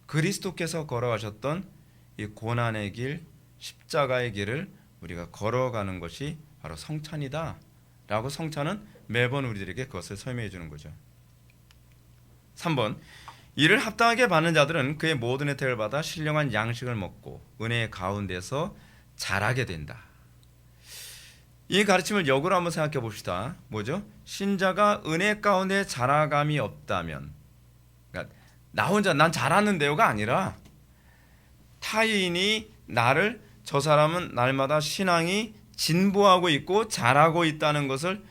그리스도께서 걸어가셨던 이 고난의 길, 십자가의 길을 우리가 걸어가는 것이 바로 성찬이다 라고 성찬은 매번 우리들에게 그것을 설명해 주는 거죠. 3번, 이를 합당하게 받는 자들은 그의 모든 혜택을 받아 신령한 양식을 먹고 은혜의 가운데서 자라게 된다. 이 가르침을 역으로 한번 생각해 봅시다. 뭐죠? 신자가 은혜 가운데 자라감이 없다면, 그러니까 나 혼자 난 잘하는데요가 아니라 타인이 나를, 저 사람은 날마다 신앙이 진보하고 있고 자라고 있다는 것을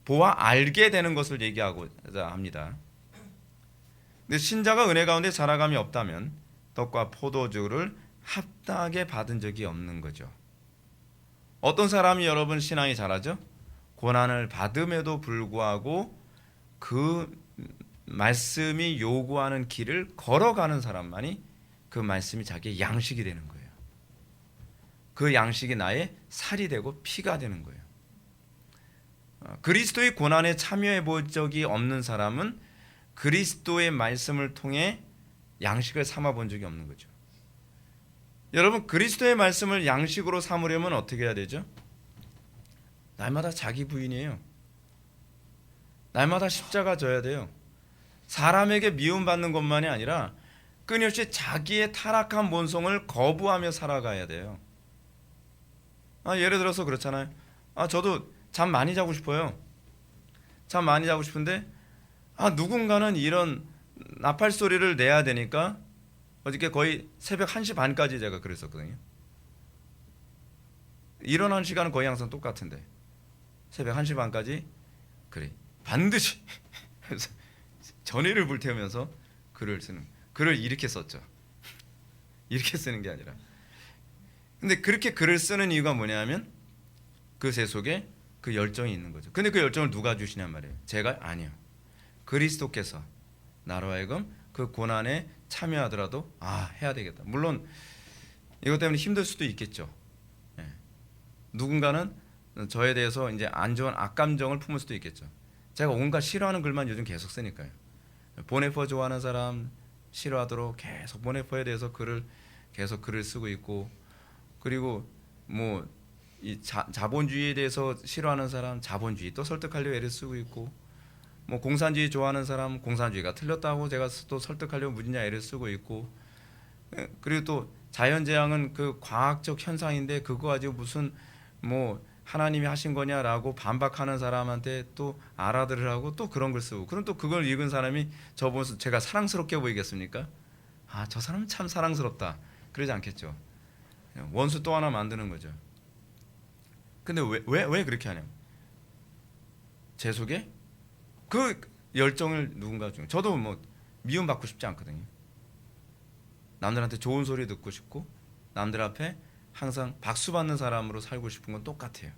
보아 알게 되는 것을 얘기하고자 합니다. 근데 신자가 은혜 가운데 자라감이 없다면 떡과 포도주를 합당하게 받은 적이 없는 거죠. 어떤 사람이 여러분 신앙이 자라죠? 고난을 받음에도 불구하고 그 말씀이 요구하는 길을 걸어가는 사람만이 그 말씀이 자기의 양식이 되는 거예요. 그 양식이 나의 살이 되고 피가 되는 거예요. 그리스도의 고난에 참여해 본 적이 없는 사람은 그리스도의 말씀을 통해 양식을 삼아 본 적이 없는 거죠. 여러분, 그리스도의 말씀을 양식으로 삼으려면 어떻게 해야 되죠? 날마다 자기 부인이에요. 날마다 십자가 져야 돼요. 사람에게 미움받는 것만이 아니라 끊임없이 자기의 타락한 본성을 거부하며 살아가야 돼요. 예를 들어서 그렇잖아요. 저도 잠 많이 자고 싶어요. 잠 많이 자고 싶은데 누군가는 이런 나팔 소리를 내야 되니까 어저께 거의 새벽 1시 반까지 제가 그랬었거든요. 일어나는 시간은 거의 항상 똑같은데 새벽 1시 반까지 그래 반드시 전의를 불태우면서 글을 이렇게 썼죠. 이렇게 쓰는 게 아니라. 근데 그렇게 글을 쓰는 이유가 뭐냐면 그 제 속에 그 열정이 있는 거죠. 근데 그 열정을 누가 주시냔 말이에요. 제가 아니요. 그리스도께서 나로 하여금 그 고난에 참여하더라도 해야 되겠다. 물론 이것 때문에 힘들 수도 있겠죠. 누군가는 저에 대해서 이제 안 좋은 악감정을 품을 수도 있겠죠. 제가 온갖 싫어하는 글만 요즘 계속 쓰니까요. 보네퍼 좋아하는 사람 싫어하도록 계속 보네퍼에 대해서 계속 글을 쓰고 있고, 그리고 뭐 이 자본주의에 대해서 싫어하는 사람 자본주의 또 설득하려고 애를 쓰고 있고, 뭐 공산주의 좋아하는 사람 공산주의가 틀렸다고 제가 또 설득하려고 무진장 애를 쓰고 있고, 그리고 또 자연재앙은 그 과학적 현상인데 그거 가지고 무슨 뭐 하나님이 하신 거냐라고 반박하는 사람한테 또 알아들으라고 또 그런 글 쓰고, 그럼 또 그걸 읽은 사람이 저 보면서 제가 사랑스럽게 보이겠습니까? 저 사람은 참 사랑스럽다 그러지 않겠죠. 원수 또 하나 만드는 거죠. 근데 왜 그렇게 하냐면 제 속에 그 열정을 누군가 중, 저도 뭐 미움받고 싶지 않거든요. 남들한테 좋은 소리 듣고 싶고 남들 앞에 항상 박수 받는 사람으로 살고 싶은 건 똑같아요.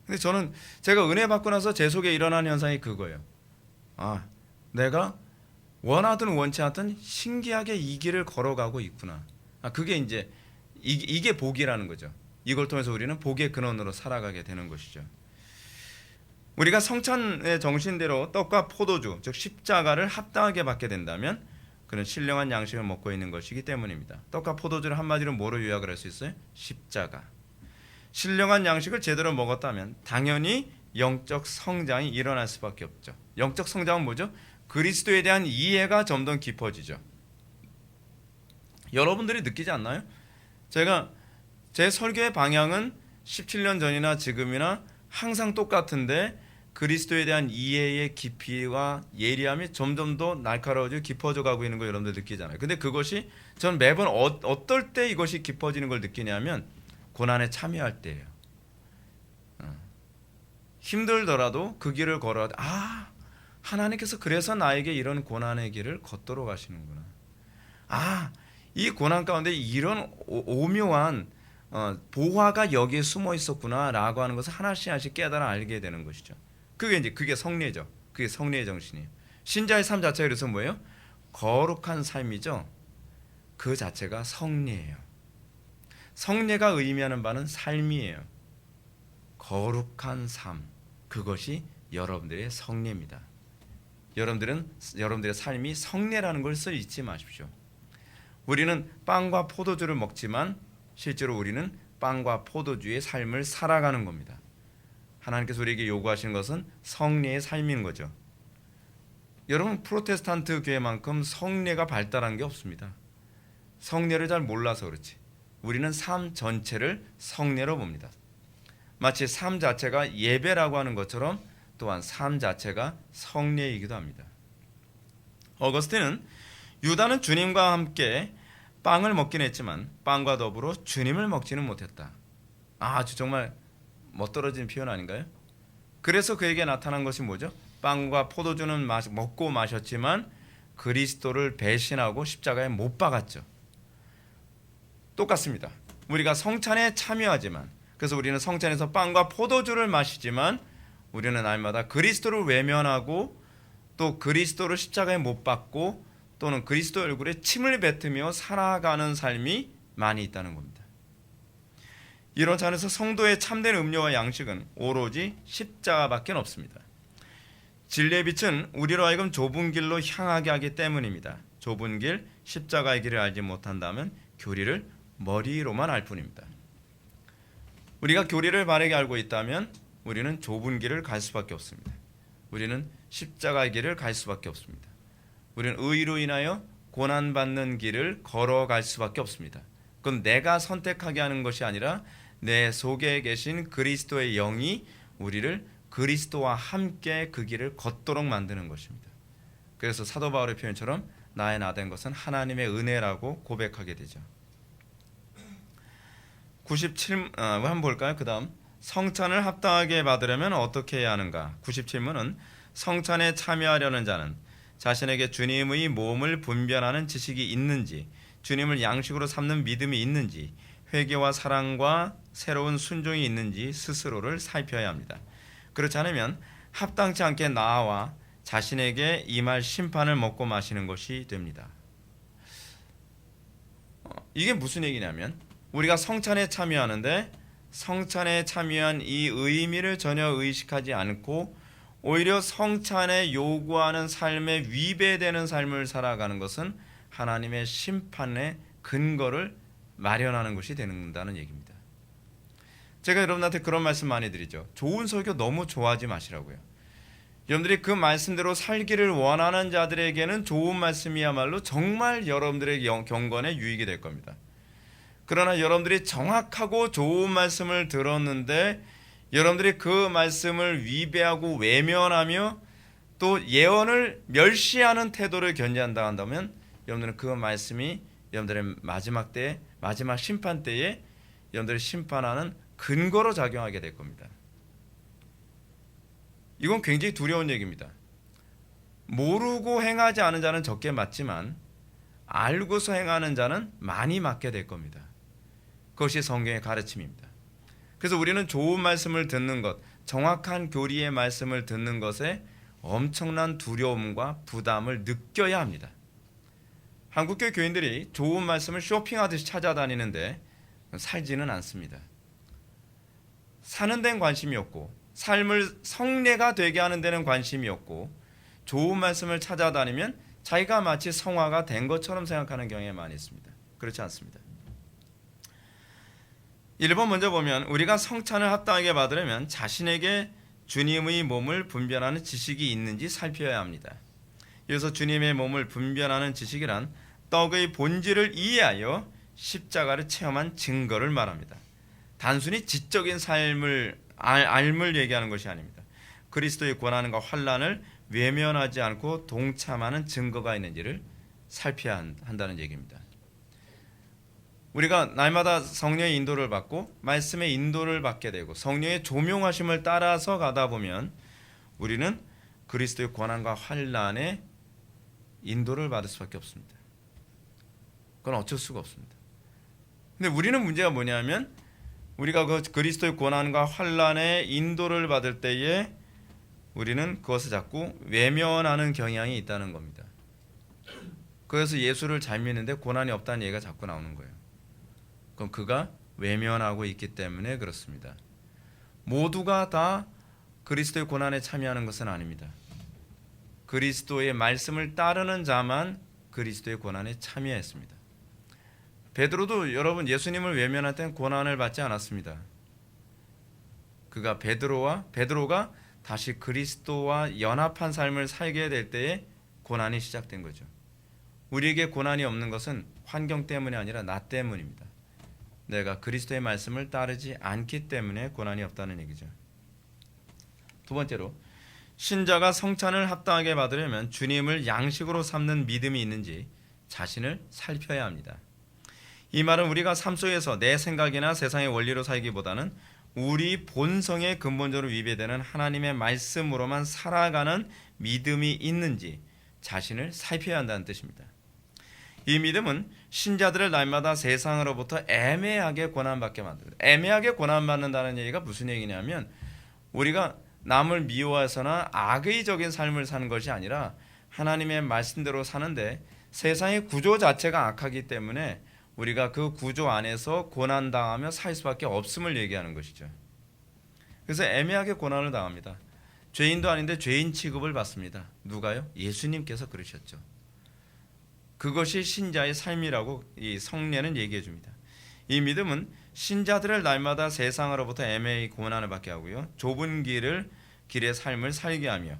근데 저는 제가 은혜 받고 나서 제 속에 일어나는 현상이 그거예요. 내가 원하든 원치 않든 신기하게 이 길을 걸어가고 있구나. 그게 이제 이게 복이라는 거죠. 이걸 통해서 우리는 복의 근원으로 살아가게 되는 것이죠. 우리가 성찬의 정신대로 떡과 포도주, 즉 십자가를 합당하게 받게 된다면 그는 신령한 양식을 먹고 있는 것이기 때문입니다. 떡과 포도주를 한마디로 뭐로 요약을 할 수 있어요? 십자가. 신령한 양식을 제대로 먹었다면 당연히 영적 성장이 일어날 수밖에 없죠. 영적 성장은 뭐죠? 그리스도에 대한 이해가 점점 깊어지죠. 여러분들이 느끼지 않나요? 제가 제 설교의 방향은 17년 전이나 지금이나 항상 똑같은데 그리스도에 대한 이해의 깊이와 예리함이 점점 더 날카로워지고 깊어져 가고 있는 거 여러분들 느끼잖아요. 근데 그것이 전 매번 어떨 때 이것이 깊어지는 걸 느끼냐면 고난에 참여할 때예요. 힘들더라도 그 길을 걸어야 돼. 하나님께서 그래서 나에게 이런 고난의 길을 걷도록 하시는구나. 이 고난 가운데 이런 오묘한 보화가 여기에 숨어 있었구나라고 하는 것을 하나씩 하나씩 깨달아 알게 되는 것이죠. 그게 성례죠. 그게 성례의 정신이에요. 신자의 삶 자체가 그래서 뭐예요? 거룩한 삶이죠. 그 자체가 성례예요. 성례가 의미하는 바는 삶이에요. 거룩한 삶, 그것이 여러분들의 성례입니다. 여러분들의 삶이 성례라는 것을 잊지 마십시오. 우리는 빵과 포도주를 먹지만 실제로 우리는 빵과 포도주의 삶을 살아가는 겁니다. 하나님께서 우리에게 요구하시는 것은 성례의 삶인 거죠. 여러분, 프로테스탄트 교회만큼 성례가 발달한 게 없습니다. 성례를 잘 몰라서 그렇지. 우리는 삶 전체를 성례로 봅니다. 마치 삶 자체가 예배라고 하는 것처럼 또한 삶 자체가 성례이기도 합니다. 어거스틴은 유다는 주님과 함께 빵을 먹긴 했지만 빵과 더불어 주님을 먹지는 못했다. 아주 정말 멋들어진 표현 아닌가요? 그래서 그에게 나타난 것이 뭐죠? 빵과 포도주는 먹고 마셨지만 그리스도를 배신하고 십자가에 못 박았죠. 똑같습니다. 우리가 성찬에 참여하지만, 그래서 우리는 성찬에서 빵과 포도주를 마시지만 우리는 날마다 그리스도를 외면하고 또 그리스도를 십자가에 못 박고 또는 그리스도 얼굴에 침을 뱉으며 살아가는 삶이 많이 있다는 겁니다. 이런 차원에서 성도의 참된 음료와 양식은 오로지 십자가밖에 없습니다. 진리의 빛은 우리로 하여금 좁은 길로 향하게 하기 때문입니다. 좁은 길, 십자가의 길을 알지 못한다면 교리를 머리로만 알 뿐입니다. 우리가 교리를 바르게 알고 있다면 우리는 좁은 길을 갈 수밖에 없습니다. 우리는 십자가의 길을 갈 수밖에 없습니다. 우리는 의로 인하여 고난받는 길을 걸어갈 수밖에 없습니다. 그건 내가 선택하게 하는 것이 아니라 내 속에 계신 그리스도의 영이 우리를 그리스도와 함께 그 길을 걷도록 만드는 것입니다. 그래서 사도 바울의 표현처럼 나의 나 된 것은 하나님의 은혜라고 고백하게 되죠. 97 한번 볼까요? 그 다음 성찬을 합당하게 받으려면 어떻게 해야 하는가? 97문은 성찬에 참여하려는 자는 자신에게 주님의 몸을 분별하는 지식이 있는지, 주님을 양식으로 삼는 믿음이 있는지, 회개와 사랑과 새로운 순종이 있는지 스스로를 살펴야 합니다. 그렇지 않으면 합당치 않게 나와 자신에게 임할 심판을 먹고 마시는 것이 됩니다. 이게 무슨 얘기냐면 우리가 성찬에 참여하는데 성찬에 참여한 이 의미를 전혀 의식하지 않고 오히려 성찬에 요구하는 삶에 위배되는 삶을 살아가는 것은 하나님의 심판의 근거를 마련하는 것이 된다는 얘기입니다. 제가 여러분한테 그런 말씀 많이 드리죠. 좋은 설교 너무 좋아하지 마시라고요. 여러분들이 그 말씀대로 살기를 원하는 자들에게는 좋은 말씀이야말로 정말 여러분들의 경건에 유익이 될 겁니다. 그러나 여러분들이 정확하고 좋은 말씀을 들었는데 여러분들이 그 말씀을 위배하고 외면하며 또 예언을 멸시하는 태도를 견지한다 한다면 여러분들은 그 말씀이 여러분들의 마지막 때에, 마지막 심판 때에 여러분들을 심판하는 근거로 작용하게 될 겁니다. 이건 굉장히 두려운 얘기입니다. 모르고 행하지 않은 자는 적게 맞지만 알고서 행하는 자는 많이 맞게 될 겁니다. 그것이 성경의 가르침입니다. 그래서 우리는 좋은 말씀을 듣는 것, 정확한 교리의 말씀을 듣는 것에 엄청난 두려움과 부담을 느껴야 합니다. 한국교회 교인들이 좋은 말씀을 쇼핑하듯이 찾아다니는데 살지는 않습니다. 사는 데는 관심이 없고 삶을 성례가 되게 하는 데는 관심이 없고 좋은 말씀을 찾아다니면 자기가 마치 성화가 된 것처럼 생각하는 경향이 많이 있습니다. 그렇지 않습니다. 1번 먼저 보면 우리가 성찬을 합당하게 받으려면 자신에게 주님의 몸을 분별하는 지식이 있는지 살펴야 합니다. 여기서 주님의 몸을 분별하는 지식이란 떡의 본질을 이해하여 십자가를 체험한 증거를 말합니다. 단순히 지적인 삶을 알물 얘기하는 것이 아닙니다. 그리스도의 고난과 환난을 외면하지 않고 동참하는 증거가 있는지를 살펴야 한다는 얘기입니다. 우리가 날마다 성령의 인도를 받고 말씀의 인도를 받게 되고 성령의 조명하심을 따라서 가다 보면 우리는 그리스도의 고난과 환난의 인도를 받을 수밖에 없습니다. 그건 어쩔 수가 없습니다. 근데 우리는 문제가 뭐냐면 우리가 그 그리스도의 고난과 환난의 인도를 받을 때에 우리는 그것을 자꾸 외면하는 경향이 있다는 겁니다. 그래서 예수를 잘 믿는데 고난이 없다는 얘기가 자꾸 나오는 거예요. 그럼 그가 외면하고 있기 때문에 그렇습니다. 모두가 다 그리스도의 고난에 참여하는 것은 아닙니다. 그리스도의 말씀을 따르는 자만 그리스도의 고난에 참여했습니다. 베드로도 여러분 예수님을 외면할 때는 고난을 받지 않았습니다. 그가 베드로가 다시 그리스도와 연합한 삶을 살게 될 때에 고난이 시작된 거죠. 우리에게 고난이 없는 것은 환경 때문이 아니라 나 때문입니다. 내가 그리스도의 말씀을 따르지 않기 때문에 고난이 없다는 얘기죠. 두 번째로 신자가 성찬을 합당하게 받으려면 주님을 양식으로 삼는 믿음이 있는지 자신을 살펴야 합니다. 이 말은 우리가 삶 속에서 내 생각이나 세상의 원리로 살기보다는 우리 본성에 근본적으로 위배되는 하나님의 말씀으로만 살아가는 믿음이 있는지 자신을 살펴야 한다는 뜻입니다. 이 믿음은 신자들을 날마다 세상으로부터 애매하게 고난받게 만듭니다. 애매하게 고난받는다는 얘기가 무슨 얘기냐면 우리가 남을 미워해서나 악의적인 삶을 사는 것이 아니라 하나님의 말씀대로 사는데 세상의 구조 자체가 악하기 때문에 우리가 그 구조 안에서 고난당하며 살 수밖에 없음을 얘기하는 것이죠. 그래서 애매하게 고난을 당합니다. 죄인도 아닌데 죄인 취급을 받습니다. 누가요? 예수님께서 그러셨죠. 그것이 신자의 삶이라고 이 성례는 얘기해 줍니다. 이 믿음은 신자들을 날마다 세상으로부터 애매히 고난을 받게 하고요. 좁은 길의 삶을 살게 하며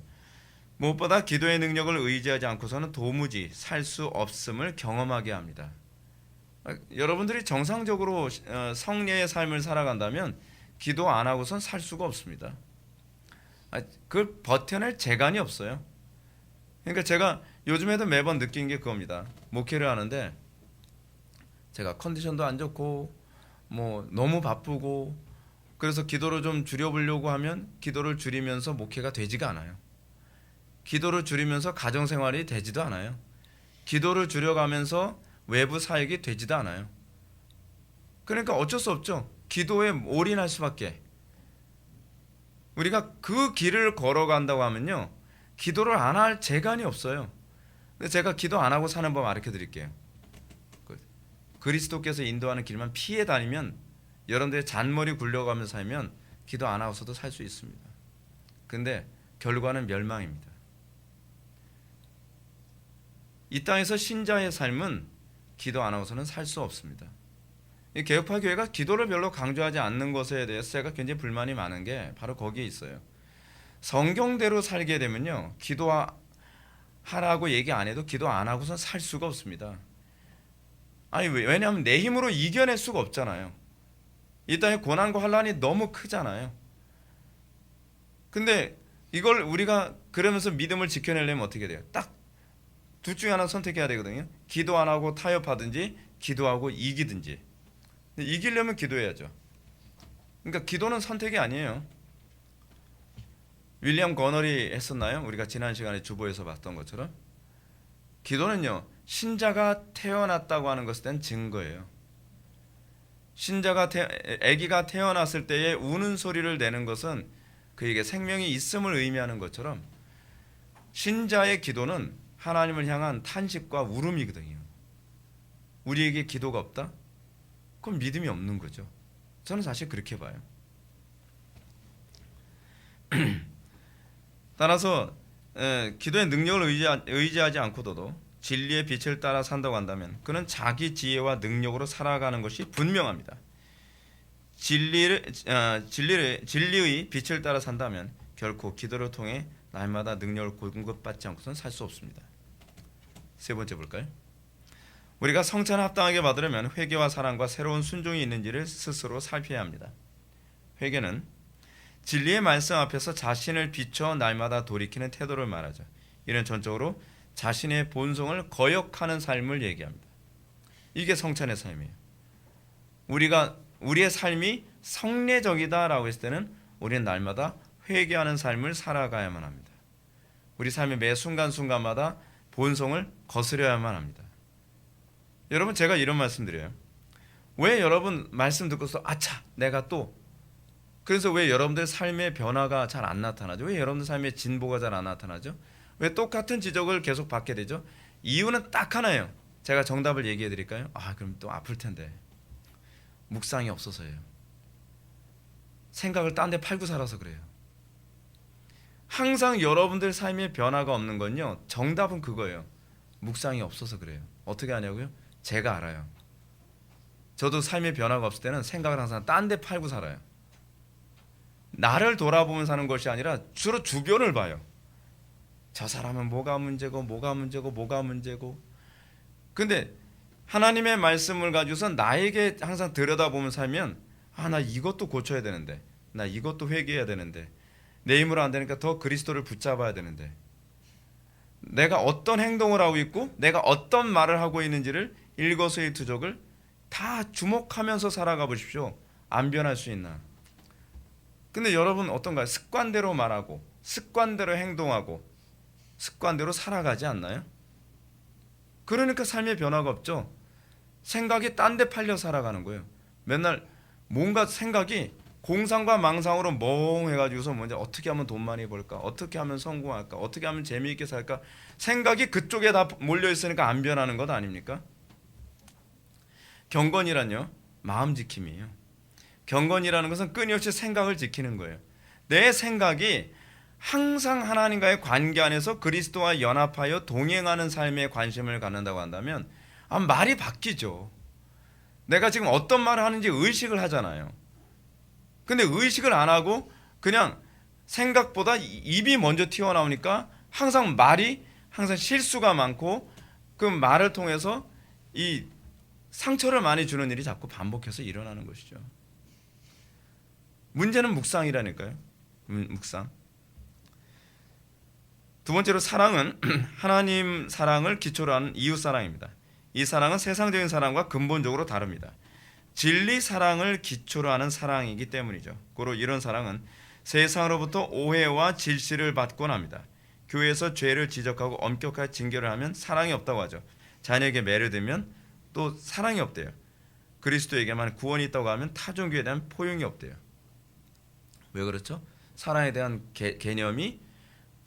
무엇보다 기도의 능력을 의지하지 않고서는 도무지 살 수 없음을 경험하게 합니다. 여러분들이 정상적으로 성례의 삶을 살아간다면 기도 안 하고선 살 수가 없습니다. 그걸 버텨낼 재간이 없어요. 그러니까 제가 요즘에도 매번 느낀 게 그겁니다. 목회를 하는데 제가 컨디션도 안 좋고 뭐 너무 바쁘고 그래서 기도를 좀 줄여보려고 하면 기도를 줄이면서 목회가 되지가 않아요. 기도를 줄이면서 가정생활이 되지도 않아요. 기도를 줄여가면서 외부 사역이 되지도 않아요. 그러니까 어쩔 수 없죠. 기도에 올인할 수밖에. 우리가 그 길을 걸어간다고 하면요, 기도를 안 할 재간이 없어요. 근데 제가 기도 안 하고 사는 법 가르쳐 드릴게요. 그리스도께서 인도하는 길만 피해 다니면 여러분들의 잔머리 굴려가면서 살면 기도 안 하고서도 살 수 있습니다. 근데 결과는 멸망입니다. 이 땅에서 신자의 삶은 기도 안 하고서는 살 수 없습니다. 이 개혁파 교회가 기도를 별로 강조하지 않는 것에 대해서 제가 굉장히 불만이 많은 게 바로 거기에 있어요. 성경대로 살게 되면요, 기도하라고 얘기 안 해도 기도 안 하고서는 살 수가 없습니다. 아니 왜냐하면 내 힘으로 이겨낼 수가 없잖아요. 이 땅의 고난과 환난이 너무 크잖아요. 근데 이걸 우리가 그러면서 믿음을 지켜내려면 어떻게 돼요? 딱 둘 중에 하나 선택해야 되거든요. 기도 안 하고 타협하든지 기도하고 이기든지. 이기려면 기도해야죠. 그러니까 기도는 선택이 아니에요. 윌리엄 거널이 했었나요? 우리가 지난 시간에 주보에서 봤던 것처럼 기도는요, 신자가 태어났다고 하는 것에 대한 증거예요. 아기가 태어났을 때에 우는 소리를 내는 것은 그에게 생명이 있음을 의미하는 것처럼 신자의 기도는 하나님을 향한 탄식과 울음이거든요. 우리에게 기도가 없다? 그럼 믿음이 없는 거죠. 저는 사실 그렇게 봐요. 따라서 기도의 능력을 의지하지 않고도 진리의 빛을 따라 산다고 한다면 그는 자기 지혜와 능력으로 살아가는 것이 분명합니다. 진리의 빛을 따라 산다면 결코 기도를 통해 날마다 능력을 공급받지 않고서는 살 수 없습니다. 세 번째 볼까요? 우리가 성찬을 합당하게 받으려면 회개와 사랑과 새로운 순종이 있는지를 스스로 살펴야 합니다. 회개는 진리의 말씀 앞에서 자신을 비춰 날마다 돌이키는 태도를 말하죠. 이는 전적으로 자신의 본성을 거역하는 삶을 얘기합니다. 이게 성찬의 삶이에요. 우리의 삶이 성례적이다라고 했을 때는 우리는 날마다 회개하는 삶을 살아가야만 합니다. 우리 삶의 매 왜 여러분 말씀 듣고서 아차 내가 또 그래서 왜 여러분들 삶의 변화가 잘 안 나타나죠? 왜 여러분들 삶의 진보가 잘 안 나타나죠? 왜 똑같은 지적을 계속 받게 되죠? 이유는 딱 하나예요. 제가 정답을 얘기해 드릴까요? 그럼 또 아플 텐데. 묵상이 없어서예요. 생각을 딴 데 팔고 살아서 그래요. 항상 여러분들 삶의 변화가 없는 건요. 정답은 그거예요. 묵상이 없어서 그래요. 어떻게 하냐고요? 제가 알아요. 저도 삶의 변화가 없을 때는 생각을 항상 딴 데 팔고 살아요. 나를 돌아보면 사는 것이 아니라 주로 주변을 봐요. 저 사람은 뭐가 문제고 뭐가 문제고 뭐가 문제고. 근데 하나님의 말씀을 가지고서 나에게 항상 들여다보면 살면 나 이것도 고쳐야 되는데, 나 이것도 회개해야 되는데, 내 힘으로 안 되니까 더 그리스도를 붙잡아야 되는데, 내가 어떤 행동을 하고 있고 내가 어떤 말을 하고 있는지를 일거수일투족을 다 주목하면서 살아가 보십시오. 안 변할 수 있나. 근데 여러분 어떤가요? 습관대로 말하고 습관대로 행동하고 습관대로 살아가지 않나요? 그러니까 삶의 변화가 없죠. 생각이 딴 데 팔려 살아가는 거예요. 맨날 뭔가 생각이 공상과 망상으로 멍해가지고서 먼저 어떻게 하면 돈 많이 벌까, 어떻게 하면 성공할까, 어떻게 하면 재미있게 살까, 생각이 그쪽에 다 몰려있으니까 안 변하는 것 아닙니까? 경건이란요 마음 지킴이에요. 경건이라는 것은 끊임없이 생각을 지키는 거예요. 내 생각이 항상 하나님과의 관계 안에서 그리스도와 연합하여 동행하는 삶에 관심을 갖는다고 한다면 말이 바뀌죠. 내가 지금 어떤 말을 하는지 의식을 하잖아요. 근데 의식을 안 하고 그냥 생각보다 입이 먼저 튀어나오니까 항상 말이 항상 실수가 많고 그 말을 통해서 이 상처를 많이 주는 일이 자꾸 반복해서 일어나는 것이죠. 문제는 묵상이라니까요. 묵상. 두 번째로 사랑은 하나님 사랑을 기초로 하는 이웃 사랑입니다. 이 사랑은 세상적인 사랑과 근본적으로 다릅니다. 진리 사랑을 기초로 하는 사랑이기 때문이죠. 고로 이런 사랑은 세상으로부터 오해와 질시를 받곤 합니다. 교회에서 죄를 지적하고 엄격하게 징계를 하면 사랑이 없다고 하죠. 자녀에게 매를 들면 또 사랑이 없대요. 그리스도에게만 구원이 있다고 하면 타종교에 대한 포용이 없대요. 왜 그렇죠? 사랑에 대한 개념이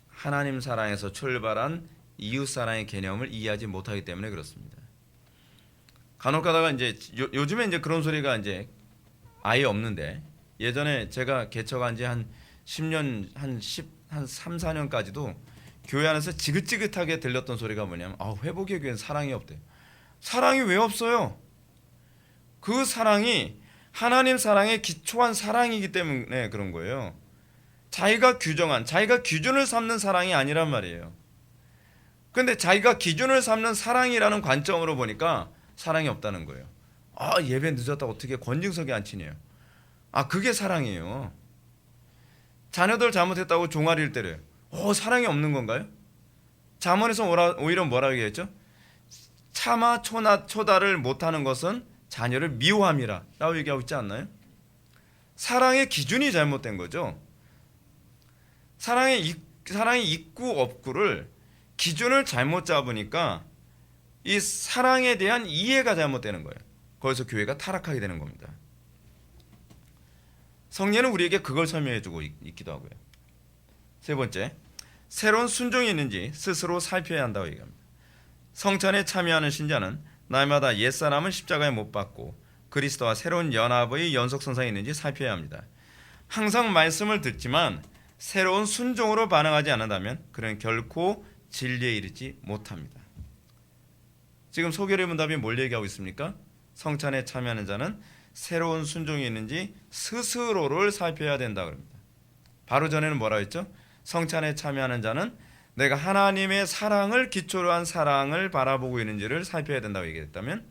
하나님 사랑에서 출발한 이웃 사랑의 개념을 이해하지 못하기 때문에 그렇습니다. 간혹 가다가 이제 요즘에 이제 그런 소리가 이제 아예 없는데 예전에 제가 개척한 지 한 10년 한 3, 4년까지도 교회 안에서 지긋지긋하게 들렸던 소리가 뭐냐면 회복의 교회는 사랑이 없대요. 사랑이 왜 없어요? 그 사랑이 하나님 사랑에 기초한 사랑이기 때문에 그런 거예요. 자기가 규정한, 자기가 기준을 삼는 사랑이 아니란 말이에요. 근데 자기가 기준을 삼는 사랑이라는 관점으로 보니까 사랑이 없다는 거예요. 예배 늦었다고 어떻게 권징석에 앉히네요. 그게 사랑이에요. 자녀들 잘못했다고 종아리를 때려요. 사랑이 없는 건가요? 잠언에서 오히려 뭐라고 얘기했죠? 차마 초다를 못하는 것은 자녀를 미워함이라 라고 얘기하고 있지 않나요? 사랑의 기준이 잘못된 거죠. 사랑이 있고 없고를 기준을 잘못 잡으니까 이 사랑에 대한 이해가 잘못되는 거예요. 거기서 교회가 타락하게 되는 겁니다. 성령은 우리에게 그걸 설명해주고 있기도 하고요. 세 번째, 새로운 순종이 있는지 스스로 살펴야 한다고 얘기합니다. 성찬에 참여하는 신자는 날마다 옛사람은 십자가에 못 박고 그리스도와 새로운 연합의 연속선상에 있는지 살펴야 합니다. 항상 말씀을 듣지만 새로운 순종으로 반응하지 않는다면 그는 결코 진리에 이르지 못합니다. 지금 소결의 문답이 뭘 얘기하고 있습니까? 성찬에 참여하는 자는 새로운 순종이 있는지 스스로를 살펴야 된다 그럽니다. 바로 전에는 뭐라고 했죠? 성찬에 참여하는 자는 내가 하나님의 사랑을 기초로 한 사랑을 바라보고 있는지를 살펴야 된다고 얘기했다면,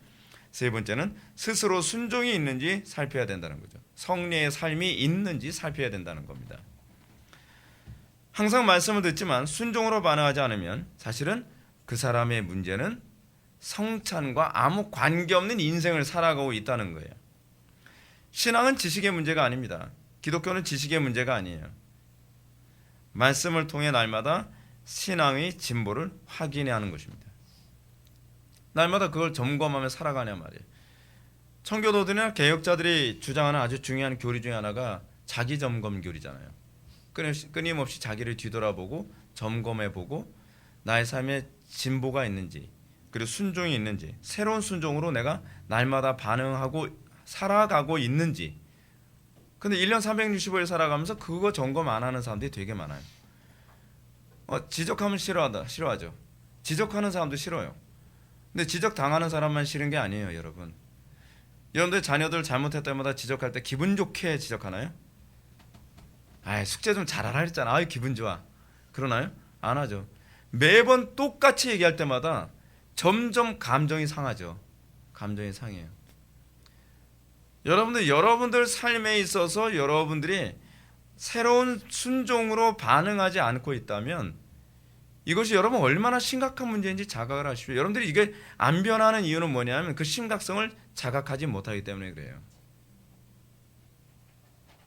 세 번째는 스스로 순종이 있는지 살펴야 된다는 거죠. 성례의 삶이 있는지 살펴야 된다는 겁니다. 항상 말씀을 듣지만 순종으로 반응하지 않으면 사실은 그 사람의 문제는 성찬과 아무 관계없는 인생을 살아가고 있다는 거예요. 신앙은 지식의 문제가 아닙니다. 기독교는 지식의 문제가 아니에요. 말씀을 통해 날마다 신앙의 진보를 확인해야 하는 것입니다. 날마다 그걸 점검하며 살아가냐 말이에요. 청교도들이나 개혁자들이 주장하는 아주 중요한 교리 중에 하나가 자기 점검 교리잖아요. 끊임없이 자기를 뒤돌아보고 점검해보고 나의 삶에 진보가 있는지 그리고 순종이 있는지 새로운 순종으로 내가 날마다 반응하고 살아가고 있는지. 근데 1년 365일 살아가면서 그거 점검 안 하는 사람들이 되게 많아요. 지적하면 싫어하죠. 지적하는 사람도 싫어요. 근데 지적 당하는 사람만 싫은 게 아니에요, 여러분. 여러분들 자녀들 잘못할 때마다 지적할 때 기분 좋게 지적하나요? 숙제 좀 잘하라 했잖아. 기분 좋아. 그러나요? 안 하죠. 매번 똑같이 얘기할 때마다 점점 감정이 상하죠. 감정이 상해요. 여러분들 삶에 있어서 여러분들이 새로운 순종으로 반응하지 않고 있다면 이것이 여러분 얼마나 심각한 문제인지 자각을 하십시오. 여러분들이 이게 안 변하는 이유는 뭐냐면 그 심각성을 자각하지 못하기 때문에 그래요.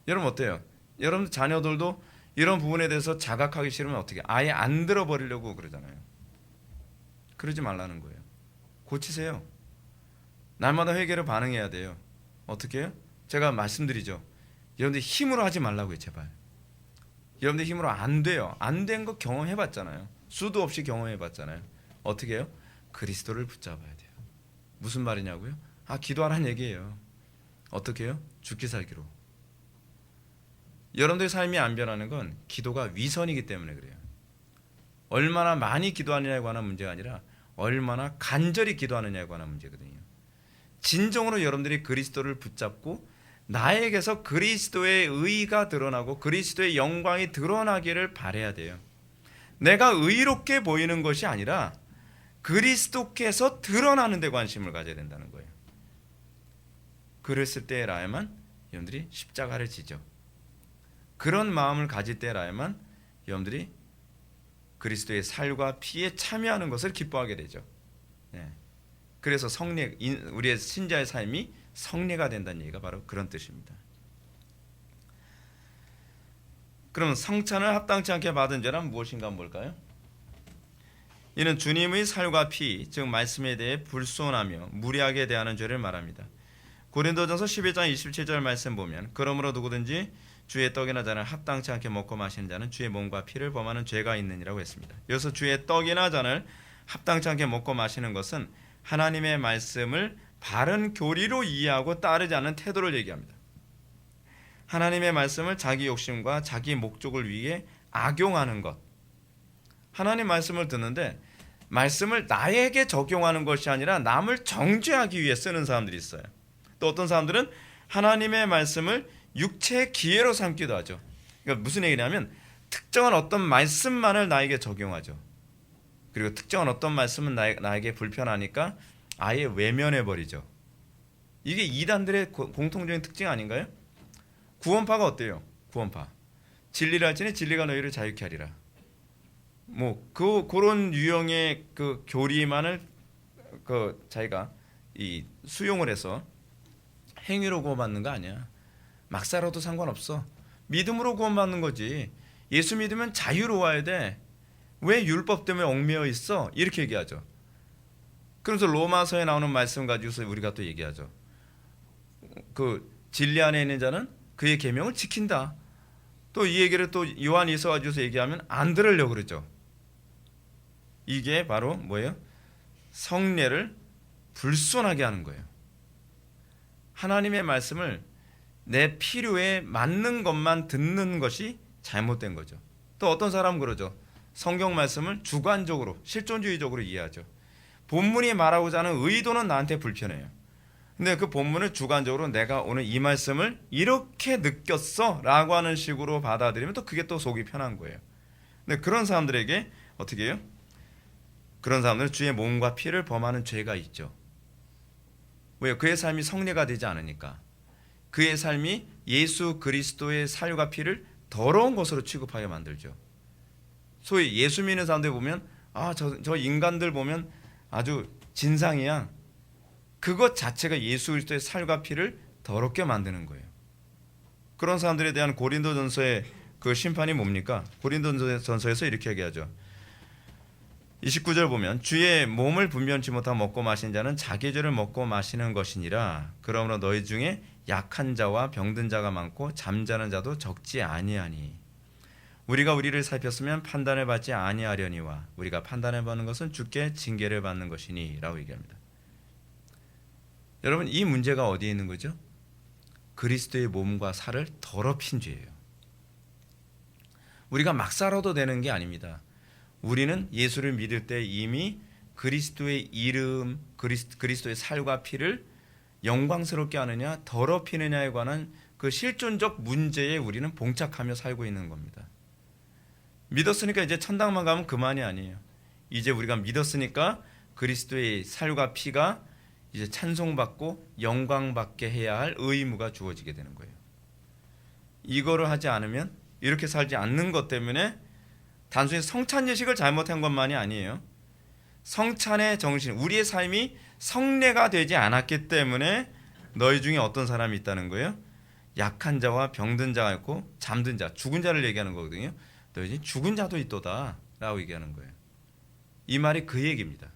여러분 어때요? 여러분 자녀들도 이런 부분에 대해서 자각하기 싫으면 어떻게 아예 안 들어버리려고 그러잖아요. 그러지 말라는 거예요. 고치세요. 날마다 회개를 반응해야 돼요. 어떻게 해요? 제가 말씀드리죠. 여러분들 힘으로 하지 말라고요. 제발. 여러분들 힘으로 안 돼요. 안 된 거 경험해봤잖아요. 수도 없이 경험해봤잖아요. 어떻게 해요? 그리스도를 붙잡아야 돼요. 무슨 말이냐고요? 기도하라는 얘기예요. 어떻게 해요? 죽기 살기로. 여러분들의 삶이 안 변하는 건 기도가 위선이기 때문에 그래요. 얼마나 많이 기도하느냐에 관한 문제가 아니라 얼마나 간절히 기도하느냐에 관한 문제거든요. 진정으로 여러분들이 그리스도를 붙잡고 나에게서 그리스도의 의가 드러나고 그리스도의 영광이 드러나기를 바라야 돼요. 내가 의롭게 보이는 것이 아니라 그리스도께서 드러나는 데 관심을 가져야 된다는 거예요. 그랬을 때라야만 여러분들이 십자가를 지죠. 그런 마음을 가질 때라야만 여러분들이 그리스도의 살과 피에 참여하는 것을 기뻐하게 되죠. 그래서 우리의 신자의 삶이 성례가 된다는 얘기가 바로 그런 뜻입니다. 그럼 성찬을 합당치 않게 받은 죄란 무엇인가 볼까요? 이는 주님의 살과 피, 즉 말씀에 대해 불순하며 무리하게 대하는 죄를 말합니다. 고린도전서 11장 27절 말씀 보면 그러므로 누구든지 주의 떡이나 잔을 합당치 않게 먹고 마시는 자는 주의 몸과 피를 범하는 죄가 있느니라고 했습니다. 여기서 주의 떡이나 잔을 합당치 않게 먹고 마시는 것은 하나님의 말씀을 바른 교리로 이해하고 따르지 않는 태도를 얘기합니다. 하나님의 말씀을 자기 욕심과 자기 목적을 위해 악용하는 것. 하나님 말씀을 듣는데 말씀을 나에게 적용하는 것이 아니라 남을 정죄하기 위해 쓰는 사람들이 있어요. 또 어떤 사람들은 하나님의 말씀을 육체의 기회로 삼기도 하죠. 그러니까 무슨 얘기냐면 특정한 어떤 말씀만을 나에게 적용하죠. 그리고 특정한 어떤 말씀은 나에게 불편하니까 아예 외면해버리죠. 이게 이단들의 공통적인 특징 아닌가요? 구원파가 어때요? 구원파. 진리를 할지니 진리가 너희를 자유케 하리라. 그런 유형의 그 교리만을 자기가 수용을 해서 행위로 구원받는 거 아니야. 막 살아도 상관없어. 믿음으로 구원받는 거지. 예수 믿으면 자유로워야 돼. 왜 율법 때문에 얽매여 있어? 이렇게 얘기하죠. 그래서 로마서에 나오는 말씀 가지고서 우리가 또 얘기하죠. 그 진리 안에 있는 자는 그의 계명을 지킨다. 또 이 얘기를 또 요한일서 가지고서 얘기하면 안 들으려고 그러죠. 이게 바로 뭐예요? 성례를 불순하게 하는 거예요. 하나님의 말씀을 내 필요에 맞는 것만 듣는 것이 잘못된 거죠. 또 어떤 사람은 그러죠. 성경 말씀을 주관적으로 실존주의적으로 이해하죠. 본문이 말하고자 하는 의도는 나한테 불편해요. 근데 그 본문을 주관적으로 내가 오늘 이 말씀을 이렇게 느꼈어 라고 하는 식으로 받아들이면 또 그게 또 속이 편한 거예요. 근데 그런 사람들에게 어떻게 해요? 그런 사람들은 주의 몸과 피를 범하는 죄가 있죠. 왜요? 그의 삶이 성례가 되지 않으니까. 그의 삶이 예수 그리스도의 살과 피를 더러운 것으로 취급하게 만들죠. 소위 예수 믿는 사람들 보면 저 인간들 보면 아주 진상이야. 그것 자체가 예수 그리스도의 살과 피를 더럽게 만드는 거예요. 그런 사람들에 대한 고린도전서의 그 심판이 뭡니까? 고린도전서에서 이렇게 얘기하죠. 29절 보면 주의 몸을 분변치 못하고 먹고 마시는 자는 자기 죄를 먹고 마시는 것이니라. 그러므로 너희 중에 약한 자와 병든 자가 많고 잠자는 자도 적지 아니하니 우리가 우리를 살폈으면 판단을 받지 아니하려니와 우리가 판단을 받는 것은 주께 징계를 받는 것이니 라고 얘기합니다. 여러분, 이 문제가 어디에 있는 거죠? 그리스도의 몸과 살을 더럽힌 죄예요. 우리가 막 살아도 되는 게 아닙니다. 우리는 예수를 믿을 때 이미 그리스도의 이름, 그리스도의 살과 피를 영광스럽게 하느냐 더럽히느냐에 관한 그 실존적 문제에 우리는 봉착하며 살고 있는 겁니다. 믿었으니까 이제 천당만 가면 그만이 아니에요. 이제 우리가 믿었으니까 그리스도의 살과 피가 이제 찬송받고 영광받게 해야 할 의무가 주어지게 되는 거예요. 이거를 하지 않으면, 이렇게 살지 않는 것 때문에 단순히 성찬 예식을 잘못한 것만이 아니에요. 성찬의 정신, 우리의 삶이 성례가 되지 않았기 때문에 너희 중에 어떤 사람이 있다는 거예요? 약한 자와 병든 자가 있고 잠든 자, 죽은 자를 얘기하는 거거든요. 너희 중에 죽은 자도 있도다 라고 얘기하는 거예요. 이 말이 그 얘기입니다.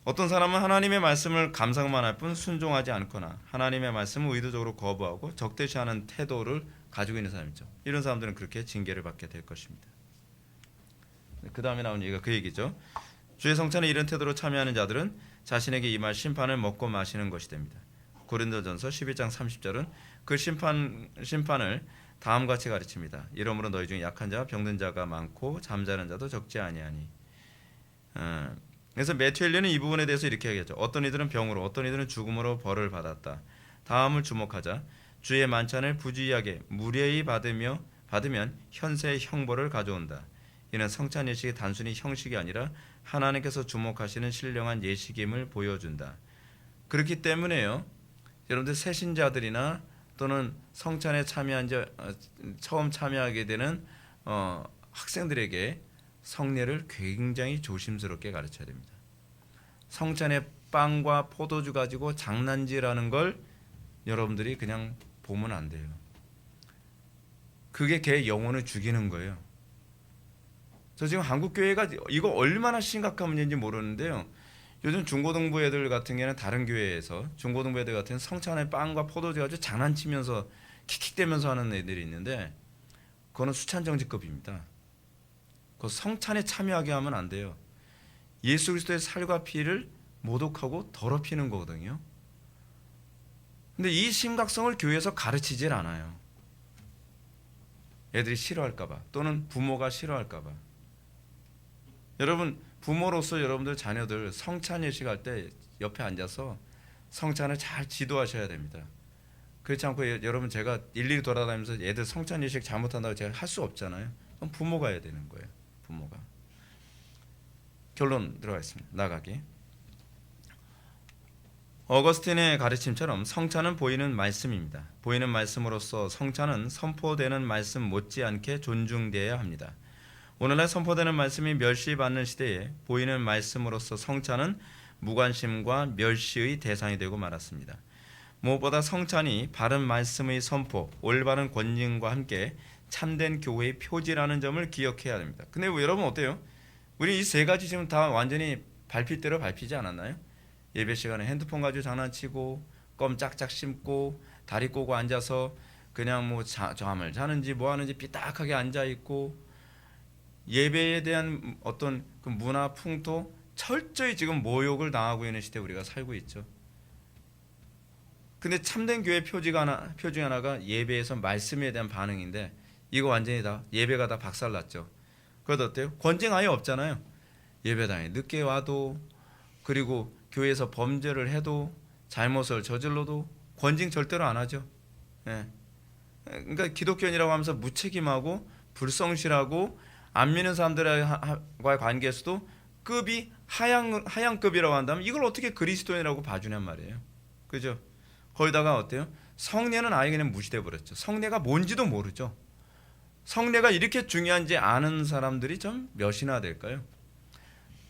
어떤 사람은 하나님의 말씀을 감상만 할 뿐 순종하지 않거나 하나님의 말씀을 의도적으로 거부하고 적대시하는 태도를 가지고 있는 사람이죠. 이런 사람들은 그렇게 징계를 받게 될 것입니다. 그 다음에 나온 얘기가 그 얘기죠. 주의 성찬에 이런 태도로 참여하는 자들은 자신에게 임할 심판을 먹고 마시는 것이 됩니다. 고린도전서 11장 30절은 그 심판을 다음과 같이 가르칩니다. 이러므로 너희 중에 약한 자와 병든 자가 많고 잠자는 자도 적지 아니하니. 그래서 매튜엘리는 이 부분에 대해서 이렇게 얘기하죠. 어떤 이들은 병으로, 어떤 이들은 죽음으로 벌을 받았다. 다음을 주목하자. 주의 만찬을 부주의하게 무례히 받으면 현세의 형벌을 가져온다. 이는 성찬 예식이 단순히 형식이 아니라 하나님께서 주목하시는 신령한 예식임을 보여준다. 그렇기 때문에요. 여러분들 새신자들이나 또는 성찬에 처음 참여하게 되는 학생들에게 성례를 굉장히 조심스럽게 가르쳐야 됩니다. 성찬에 빵과 포도주 가지고 장난질하는 걸 여러분들이 그냥 보면 안 돼요. 그게 걔 영혼을 죽이는 거예요. 저 지금 한국 교회가 이거 얼마나 심각한 문제인지 모르는데요. 요즘 중고등부 애들 같은 경우는 다른 교회에서 중고등부 애들 같은 성찬에 빵과 포도주 가지고 장난치면서 킥킥대면서 하는 애들이 있는데 그거는 수찬정지급입니다. 그 성찬에 참여하게 하면 안 돼요. 예수 그리스도의 살과 피를 모독하고 더럽히는 거거든요. 근데 이 심각성을 교회에서 가르치질 않아요. 애들이 싫어할까 봐 또는 부모가 싫어할까 봐. 여러분, 부모로서 여러분들 자녀들 성찬 예식할 때 옆에 앉아서 성찬을 잘 지도하셔야 됩니다. 그렇지 않고 여러분 제가 일일이 돌아다니면서 애들 성찬 예식 잘못한다고 제가 할 수 없잖아요. 그럼 부모가 해야 되는 거예요. 부모가. 결론 들어가겠습니다. 나가기. 어거스틴의 가르침처럼 성찬은 보이는 말씀입니다. 보이는 말씀으로서 성찬은 선포되는 말씀 못지않게 존중되어야 합니다. 오늘날 선포되는 말씀이 멸시받는 시대에 보이는 말씀으로서 성찬은 무관심과 멸시의 대상이 되고 말았습니다. 무엇보다 성찬이 바른 말씀의 선포, 올바른 권징과 함께 참된 교회의 표지라는 점을 기억해야 됩니다. 근데 여러분 어때요? 우리 이 세 가지 지금 다 완전히 밟힐 대로 밟히지 않았나요? 예배 시간에 핸드폰 가지고 장난치고 껌 짝짝 씹고 다리 꼬고 앉아서 그냥 뭐 잠을 자는지 뭐 하는지 삐딱하게 앉아 있고 예배에 대한 어떤 그 문화 풍토 철저히 지금 모욕을 당하고 있는 시대에 우리가 살고 있죠. 근데 참된 교회 표지 하나가 예배에서 말씀에 대한 반응인데 이거 완전히 다 예배가 다 박살났죠. 그것 어때요? 권징 아예 없잖아요. 예배당에 늦게 와도 그리고 교회에서 범죄를 해도 잘못을 저질러도 권징 절대로 안 하죠. 예. 그러니까 기독교인이라고 하면서 무책임하고 불성실하고 안 믿는 사람들과의 관계에서도 급이 하향급이라고 한다면 이걸 어떻게 그리스도인이라고 봐주냔 말이에요. 그죠? 거기다가 어때요? 성례는 아예 그냥 무시돼 버렸죠. 성례가 뭔지도 모르죠. 성례가 이렇게 중요한지 아는 사람들이 좀 몇이나 될까요?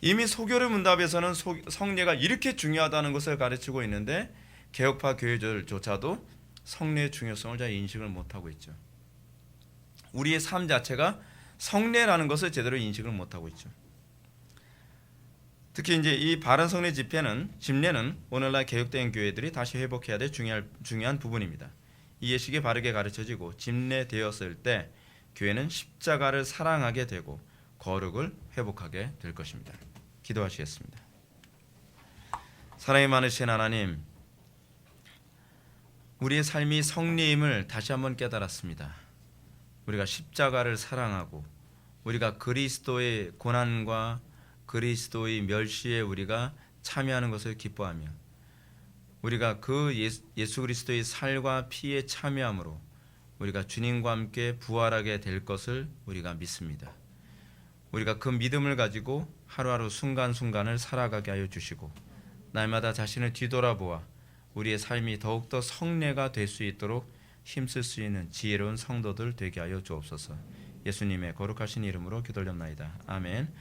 이미 소교류 문답에서는 성례가 이렇게 중요하다는 것을 가르치고 있는데 개혁파 교회들조차도 성례의 중요성을 잘 인식을 못하고 있죠. 우리의 삶 자체가 성례라는 것을 제대로 인식을 못하고 있죠. 특히 이제 이 바른 성례 집례는 오늘날 개혁된 교회들이 다시 회복해야 될 중요한 부분입니다. 이 예식이 바르게 가르쳐지고 집례되었을 때 교회는 십자가를 사랑하게 되고 거룩을 회복하게 될 것입니다. 기도하시겠습니다. 사랑이 많으신 하나님, 우리의 삶이 성례임을 다시 한번 깨달았습니다. 우리가 십자가를 사랑하고 우리가 그리스도의 고난과 그리스도의 멸시에 우리가 참여하는 것을 기뻐하며 우리가 그 예수 그리스도의 살과 피에 참여함으로 우리가 주님과 함께 부활하게 될 것을 우리가 믿습니다. 우리가 그 믿음을 가지고 하루하루 순간순간을 살아가게 하여 주시고 날마다 자신을 뒤돌아보아 우리의 삶이 더욱더 성례가 될 수 있도록 힘쓸 수 있는 지혜로운 성도들 되게 하여 주옵소서. 예수님의 거룩하신 이름으로 기도드립나이다. 아멘.